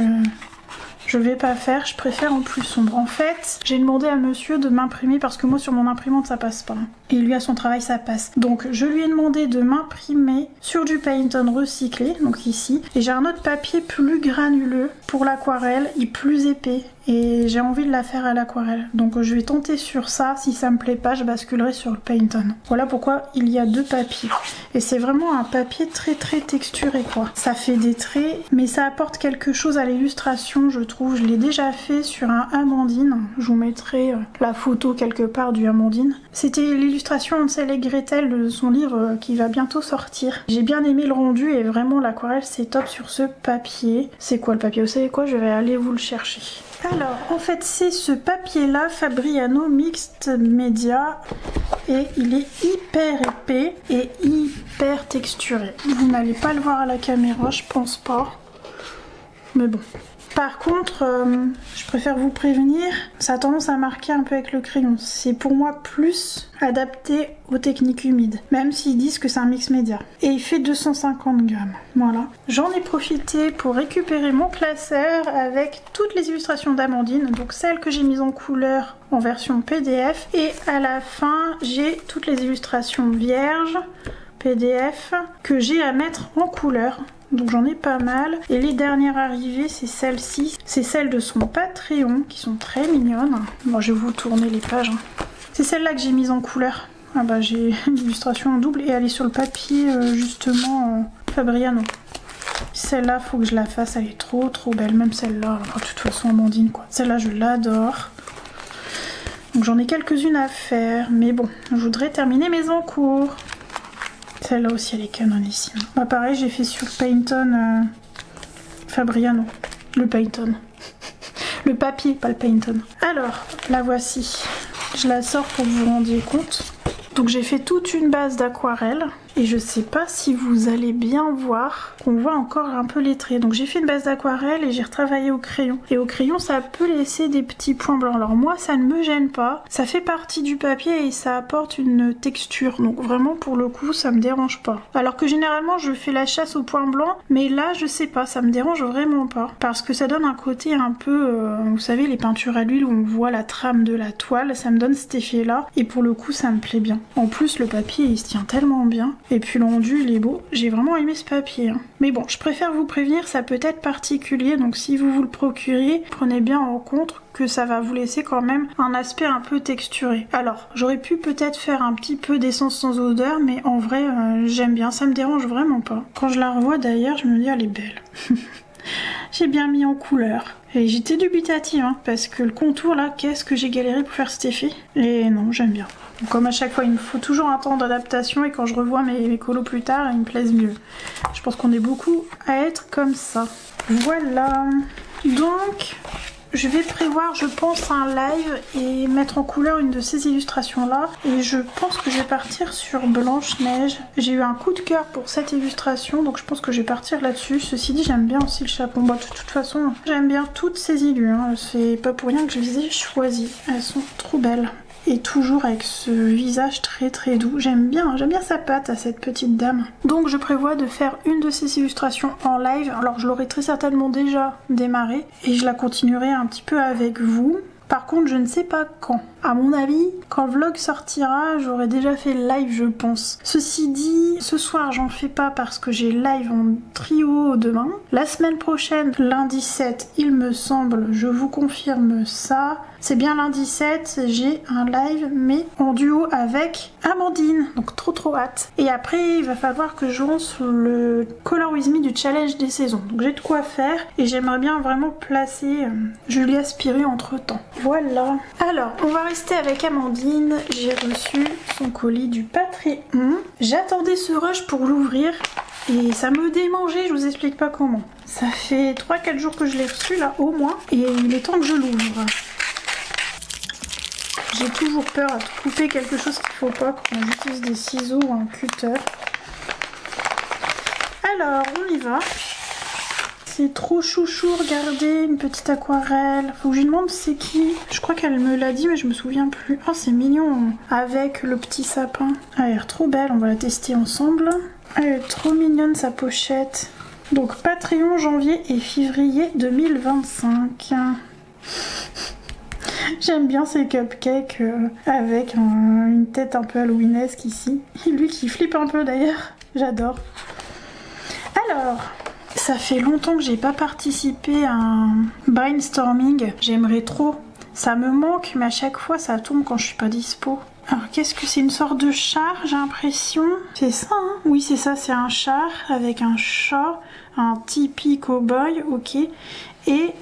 je vais pas faire. Je préfère en plus sombre. En fait, j'ai demandé à monsieur de m'imprimer parce que moi, sur mon imprimante, ça passe pas. Et lui, à son travail, ça passe. Donc je lui ai demandé de m'imprimer sur du paint-on recyclé. Donc ici. Et j'ai un autre papier plus granuleux pour l'aquarelle et plus épais. Et j'ai envie de la faire à l'aquarelle. Donc je vais tenter sur ça. Si ça me plaît pas, je basculerai sur le paint-on. Voilà pourquoi il y a deux papiers. Et c'est vraiment un papier très texturé quoi. Ça fait des traits, mais ça apporte quelque chose à l'illustration, je trouve. Je l'ai déjà fait sur un Amandine. Je vous mettrai la photo quelque part du Amandine. C'était l'illustration Hansel et Gretel de son livre qui va bientôt sortir. J'ai bien aimé le rendu et vraiment l'aquarelle c'est top sur ce papier. C'est quoi le papier? Vous savez quoi? Je vais aller vous le chercher. Alors, en fait, c'est ce papier-là, Fabriano Mixed Media, et il est hyper épais et hyper texturé. Vous n'allez pas le voir à la caméra, je pense pas, mais bon. Par contre, je préfère vous prévenir, ça a tendance à marquer un peu avec le crayon. C'est pour moi plus adapté aux techniques humides, même s'ils disent que c'est un mix média. Et il fait 250 grammes, voilà. J'en ai profité pour récupérer mon classeur avec toutes les illustrations d'Amandine, donc celles que j'ai mises en couleur en version PDF. Et à la fin, j'ai toutes les illustrations vierges, PDF, que j'ai à mettre en couleur. Donc j'en ai pas mal. Et les dernières arrivées, c'est celles-ci. C'est celles de son Patreon qui sont très mignonnes. Bon, je vais vous tourner les pages. C'est celle-là que j'ai mise en couleur. Ah bah j'ai une illustration en double et elle est sur le papier justement Fabriano. Celle-là, faut que je la fasse, elle est trop belle. Même celle-là, de toute façon Amandine quoi. Celle-là, je l'adore. Donc j'en ai quelques-unes à faire, mais bon, je voudrais terminer mes encours. Celle-là aussi, elle est canonissime. Bah pareil, j'ai fait sur Painton Fabriano. Le Painton. Le papier, pas le Painton. Alors, la voici. Je la sors pour que vous vous rendiez compte. Donc j'ai fait toute une base d'aquarelle et je sais pas si vous allez bien voir qu'on voit encore un peu les traits. Donc j'ai fait une base d'aquarelle et j'ai retravaillé au crayon. Et au crayon ça peut laisser des petits points blancs. Alors moi ça ne me gêne pas, ça fait partie du papier et ça apporte une texture. Donc vraiment pour le coup ça me dérange pas. Alors que généralement je fais la chasse aux points blancs, mais là je sais pas, ça me dérange vraiment pas. Parce que ça donne un côté un peu, vous savez les peintures à l'huile où on voit la trame de la toile, ça me donne cet effet là et pour le coup ça me plaît bien. En plus le papier il se tient tellement bien et puis le rendu il est beau, j'ai vraiment aimé ce papier hein. Mais bon je préfère vous prévenir, ça peut être particulier donc si vous vous le procurez, prenez bien en compte que ça va vous laisser quand même un aspect un peu texturé. Alors j'aurais pu peut-être faire un petit peu d'essence sans odeur mais en vrai j'aime bien, ça me dérange vraiment pas. Quand je la revois d'ailleurs je me dis elle est belle. J'ai bien mis en couleur. Et j'étais dubitative hein, parce que le contour là, qu'est-ce que j'ai galéré pour faire cet effet. Et non, j'aime bien. Donc, comme à chaque fois, il me faut toujours un temps d'adaptation et quand je revois mes colos plus tard, ils me plaisent mieux. Je pense qu'on est beaucoup à être comme ça. Voilà. Donc, je vais prévoir, je pense, un live et mettre en couleur une de ces illustrations-là. Et je pense que je vais partir sur Blanche-Neige. J'ai eu un coup de cœur pour cette illustration, donc je pense que je vais partir là-dessus. Ceci dit, j'aime bien aussi le chapeau. Bon, de toute façon, j'aime bien toutes ces illus. Hein. C'est pas pour rien que je les ai choisies. Elles sont trop belles. Et toujours avec ce visage très doux. J'aime bien sa patte à cette petite dame. Donc je prévois de faire une de ces illustrations en live. Alors je l'aurai très certainement déjà démarré et je la continuerai un petit peu avec vous. Par contre je ne sais pas quand. À mon avis, quand le vlog sortira, j'aurai déjà fait le live je pense. Ceci dit, ce soir j'en fais pas parce que j'ai live en trio demain. La semaine prochaine, lundi 7, il me semble, je vous confirme ça. C'est bien lundi 7, j'ai un live mais en duo avec Amandine. Donc trop hâte. Et après, il va falloir que je lance le Color With Me du challenge des saisons. Donc j'ai de quoi faire et j'aimerais bien vraiment placer Julia Spiri entre temps. Voilà. Alors, on va rester avec Amandine. J'ai reçu son colis du Patreon. J'attendais ce rush pour l'ouvrir et ça me démangeait, je vous explique pas comment. Ça fait 3-4 jours que je l'ai reçu là au moins et il est temps que je l'ouvre. J'ai toujours peur à couper quelque chose qu'il faut pas quand j'utilise des ciseaux ou un cutter. Alors, on y va. C'est trop chouchou, regardez, une petite aquarelle. Faut que je lui demande c'est qui. Je crois qu'elle me l'a dit mais je me souviens plus. Oh, c'est mignon. Avec le petit sapin. Elle a l'air trop belle, on va la tester ensemble. Elle est trop mignonne sa pochette. Donc Patreon janvier et février 2025. J'aime bien ces cupcakes avec une tête un peu halloweenesque ici. Et lui qui flippe un peu d'ailleurs. J'adore. Alors, ça fait longtemps que j'ai pas participé à un brainstorming. J'aimerais trop. Ça me manque, mais à chaque fois ça tombe quand je suis pas dispo. Alors qu'est-ce que c'est, une sorte de char, j'ai l'impression. C'est ça, hein? Oui, c'est ça, c'est un char avec un chat, un tipi cowboy, ok. Et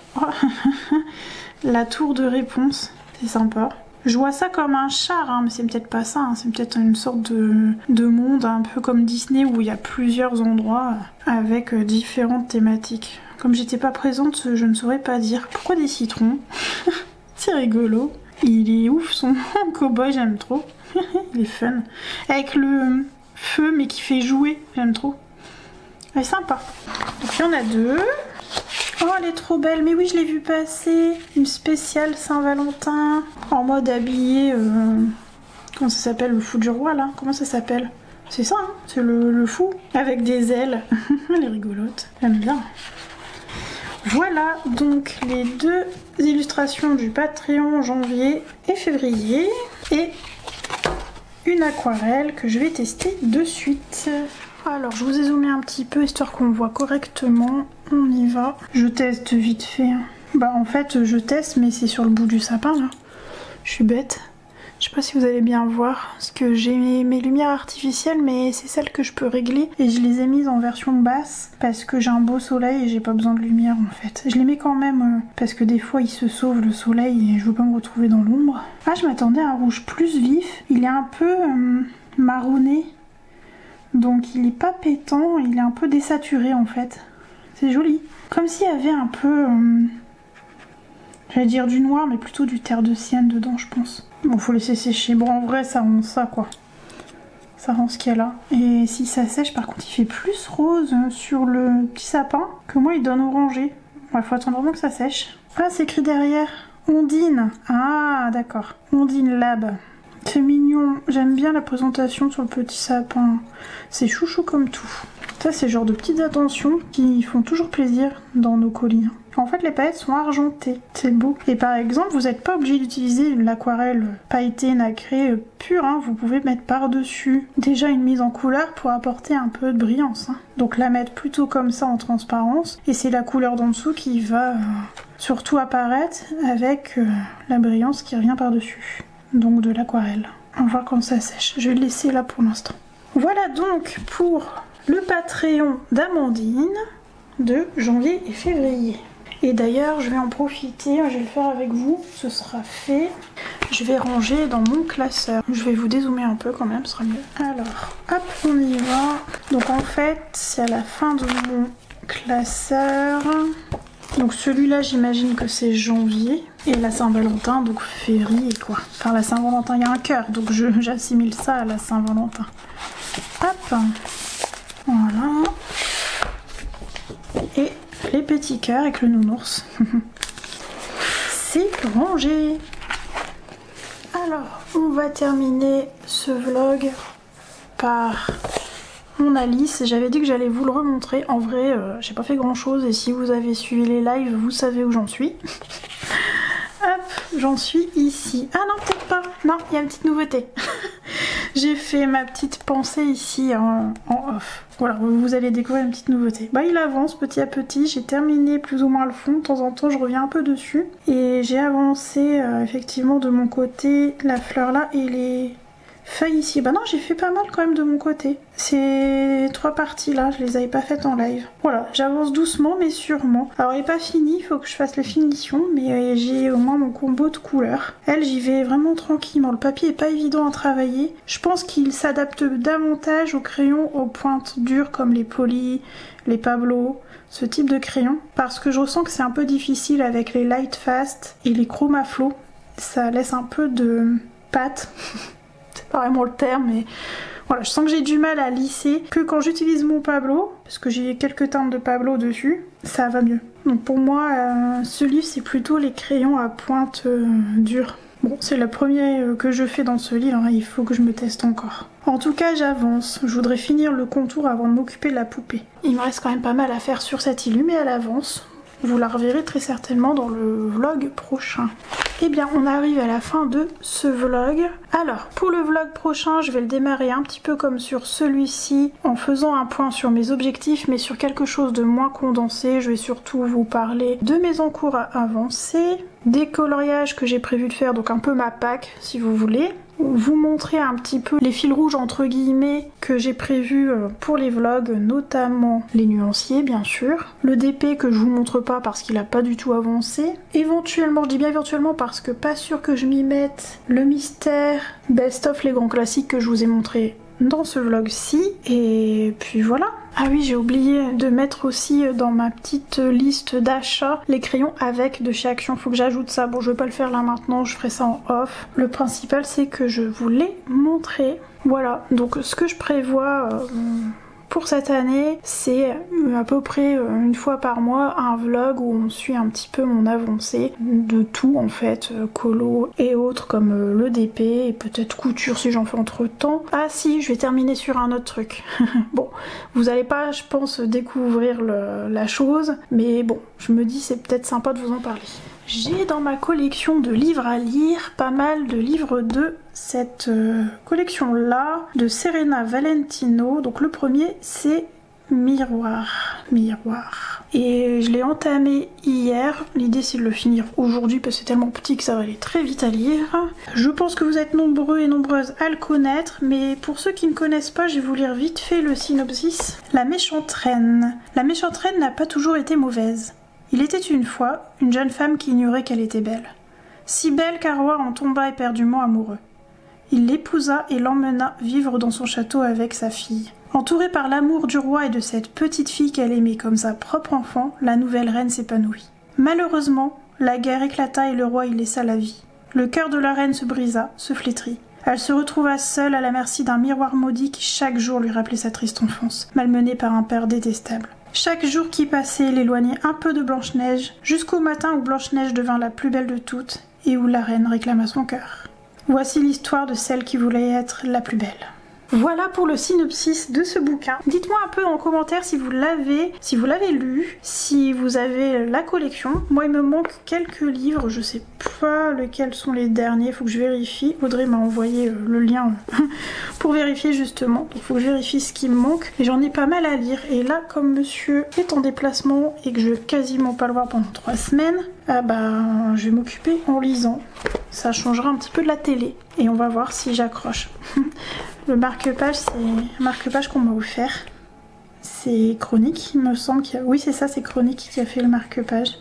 la tour de réponse, c'est sympa. Je vois ça comme un char, hein, mais c'est peut-être pas ça, hein. C'est peut-être une sorte de monde un peu comme Disney où il y a plusieurs endroits avec différentes thématiques. Comme j'étais pas présente, je ne saurais pas dire. Pourquoi des citrons? C'est rigolo. Il est ouf son cowboy, j'aime trop. Il est fun. Avec le feu mais qui fait jouer, j'aime trop. Elle est sympa. Donc il y en a deux. Oh, elle est trop belle. Mais oui, je l'ai vue passer. Une spéciale Saint-Valentin. En mode habillé... Comment ça s'appelle? Le fou du roi, là? Comment ça s'appelle? C'est ça, hein? C'est le fou. Avec des ailes. Elle est rigolote. J'aime bien. Voilà donc les deux illustrations du Patreon janvier et février. Et une aquarelle que je vais tester de suite. Alors je vous ai zoomé un petit peu histoire qu'on voit correctement. On y va. Je teste vite fait. Bah en fait je teste mais c'est sur le bout du sapin là. Je suis bête. Je sais pas si vous allez bien voir, parce que j'ai mes lumières artificielles, mais c'est celles que je peux régler. Et je les ai mises en version basse, parce que j'ai un beau soleil et j'ai pas besoin de lumière en fait. Je les mets quand même, parce que des fois il se sauve le soleil et je veux pas me retrouver dans l'ombre. Ah, je m'attendais à un rouge plus vif. Il est un peu marronné. Donc il est pas pétant, il est un peu désaturé en fait. C'est joli. Comme s'il y avait un peu... j'allais dire du noir, mais plutôt du terre de sienne dedans, je pense. Bon, faut laisser sécher. Bon, en vrai, ça rend ça, quoi. Ça rend ce qu'il y a là. Et si ça sèche, par contre, il fait plus rose sur le petit sapin que moi, il donne orangé. Ouais, faut attendre vraiment que ça sèche. Ah, c'est écrit derrière. Ondine. Ah, d'accord. Ondine Lab. C'est mignon. J'aime bien la présentation sur le petit sapin. C'est chouchou comme tout. Ça, c'est le genre de petites attentions qui font toujours plaisir dans nos colis. En fait, les paillettes sont argentées, c'est beau. Et par exemple, vous n'êtes pas obligé d'utiliser l'aquarelle pailletée nacrée pure, hein. Vous pouvez mettre par-dessus déjà une mise en couleur pour apporter un peu de brillance. Hein. Donc la mettre plutôt comme ça en transparence, et c'est la couleur d'en dessous qui va surtout apparaître avec la brillance qui revient par-dessus. Donc de l'aquarelle. On va voir quand ça sèche. Je vais le laisser là pour l'instant. Voilà donc pour le Patreon d'Amandine de janvier et février. Et d'ailleurs, je vais en profiter, je vais le faire avec vous, ce sera fait. Je vais ranger dans mon classeur. Je vais vous dézoomer un peu quand même, ce sera mieux. Alors, hop, on y va. Donc en fait, c'est à la fin de mon classeur. Donc celui-là, j'imagine que c'est janvier. Et la Saint-Valentin, donc février quoi. Enfin, la Saint-Valentin, il y a un cœur, donc j'assimile ça à la Saint-Valentin. Hop, voilà. Et les petits cœurs avec le nounours. C'est rangé. Alors, on va terminer ce vlog par mon Alice. J'avais dit que j'allais vous le remontrer. En vrai, j'ai pas fait grand chose et si vous avez suivi les lives, vous savez où j'en suis. Hop, j'en suis ici. Ah non, peut-être pas. Non, il y a une petite nouveauté. J'ai fait ma petite pensée ici en off. Voilà, vous allez découvrir une petite nouveauté. Bah, il avance petit à petit. J'ai terminé plus ou moins le fond. De temps en temps, je reviens un peu dessus. Et j'ai avancé effectivement de mon côté la fleur là et les feuilles ici. Bah non, j'ai fait pas mal quand même de mon côté. Ces 3 parties là, je les avais pas faites en live. Voilà, j'avance doucement mais sûrement. Alors il est pas fini, il faut que je fasse les finitions, mais j'ai au moins mon combo de couleurs. Elle, j'y vais vraiment tranquillement. Le papier est pas évident à travailler. Je pense qu'il s'adapte davantage aux crayons aux pointes dures comme les Poly, les Pablo, ce type de crayon. Parce que je ressens que c'est un peu difficile avec les Light Fast et les Chroma Flow. Ça laisse un peu de pâte. C'est pas vraiment le terme, mais voilà, je sens que j'ai du mal à lisser. Que quand j'utilise mon Pablo, parce que j'ai quelques teintes de Pablo dessus, ça va mieux. Donc pour moi, ce livre, c'est plutôt les crayons à pointe dure. Bon, c'est le premier que je fais dans ce livre, hein, il faut que je me teste encore. En tout cas, j'avance. Je voudrais finir le contour avant de m'occuper de la poupée. Il me reste quand même pas mal à faire sur cette illu, mais elle avance. Vous la reverrez très certainement dans le vlog prochain. Eh bien, on arrive à la fin de ce vlog. Alors, pour le vlog prochain, je vais le démarrer un petit peu comme sur celui-ci, en faisant un point sur mes objectifs, mais sur quelque chose de moins condensé. Je vais surtout vous parler de mes encours à avancer, des coloriages que j'ai prévu de faire, donc un peu ma pack, si vous voulez. Vous montrer un petit peu les fils rouges entre guillemets que j'ai prévus pour les vlogs, notamment les nuanciers bien sûr, le DP que je vous montre pas parce qu'il a pas du tout avancé, éventuellement, je dis bien éventuellement parce que pas sûr que je m'y mette, le mystère, best of les grands classiques que je vous ai montré dans ce vlog-ci, et puis voilà. Ah oui, j'ai oublié de mettre aussi dans ma petite liste d'achat les crayons avec de chez Action, faut que j'ajoute ça. Bon, je vais pas le faire là maintenant, je ferai ça en off. Le principal, c'est que je vous l'ai montré. Voilà, donc ce que je prévois pour cette année, c'est à peu près une fois par mois un vlog où on suit un petit peu mon avancée de tout en fait, colo et autres comme le DP et peut-être couture si j'en fais entre temps. Ah si, je vais terminer sur un autre truc. Bon, vous allez pas je pense découvrir la chose, mais bon, je me dis c'est peut-être sympa de vous en parler. J'ai dans ma collection de livres à lire pas mal de livres de cette collection-là, de Serena Valentino. Donc le premier, c'est Miroir. Et je l'ai entamé hier. L'idée, c'est de le finir aujourd'hui parce que c'est tellement petit que ça va aller très vite à lire. Je pense que vous êtes nombreux et nombreuses à le connaître, mais pour ceux qui ne connaissent pas, je vais vous lire vite fait le synopsis. La méchante reine. La méchante reine n'a pas toujours été mauvaise. Il était une fois une jeune femme qui ignorait qu'elle était belle. Si belle qu'un roi en tomba éperdument amoureux. Il l'épousa et l'emmena vivre dans son château avec sa fille. Entourée par l'amour du roi et de cette petite fille qu'elle aimait comme sa propre enfant, la nouvelle reine s'épanouit. Malheureusement, la guerre éclata et le roi y laissa la vie. Le cœur de la reine se brisa, se flétrit. Elle se retrouva seule à la merci d'un miroir maudit qui chaque jour lui rappelait sa triste enfance, malmenée par un père détestable. Chaque jour qui passait l'éloignait un peu de Blanche-Neige, jusqu'au matin où Blanche-Neige devint la plus belle de toutes et où la reine réclama son cœur. Voici l'histoire de celle qui voulait être la plus belle. Voilà pour le synopsis de ce bouquin. Dites-moi un peu en commentaire si vous l'avez lu, si vous avez la collection. Moi, il me manque quelques livres, je sais pas lesquels sont les derniers, faut que je vérifie. Audrey m'a envoyé le lien pour vérifier justement, donc faut que je vérifie ce qui me manque. Et j'en ai pas mal à lire, et là, comme monsieur est en déplacement et que je vais quasiment pas le voir pendant 3 semaines, je vais m'occuper en lisant. Ça changera un petit peu de la télé, et on va voir si j'accroche. Le marque-page, c'est un marque-page qu'on m'a offert. C'est Chronique, il me semble qu'il y a... Oui, c'est ça, c'est Chronique qui a fait le marque-page.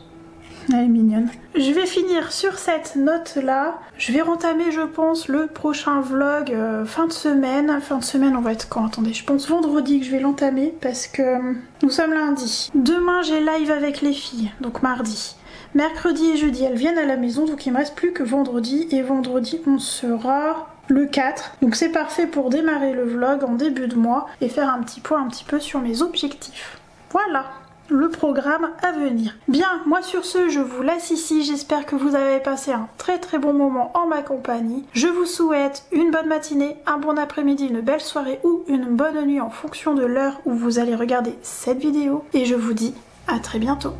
Elle est mignonne. Je vais finir sur cette note-là. Je vais rentamer, je pense, le prochain vlog fin de semaine. Fin de semaine, on va être quand? Attendez, je pense vendredi que je vais l'entamer parce que nous sommes lundi. Demain, j'ai live avec les filles, donc mardi. Mercredi et jeudi, elles viennent à la maison, donc il me reste plus que vendredi. Et vendredi, on sera... le 4, donc c'est parfait pour démarrer le vlog en début de mois et faire un petit point un petit peu sur mes objectifs. Voilà le programme à venir. Bien, moi sur ce, je vous laisse ici, j'espère que vous avez passé un très bon moment en ma compagnie. Je vous souhaite une bonne matinée, un bon après-midi, une belle soirée ou une bonne nuit en fonction de l'heure où vous allez regarder cette vidéo et je vous dis à très bientôt.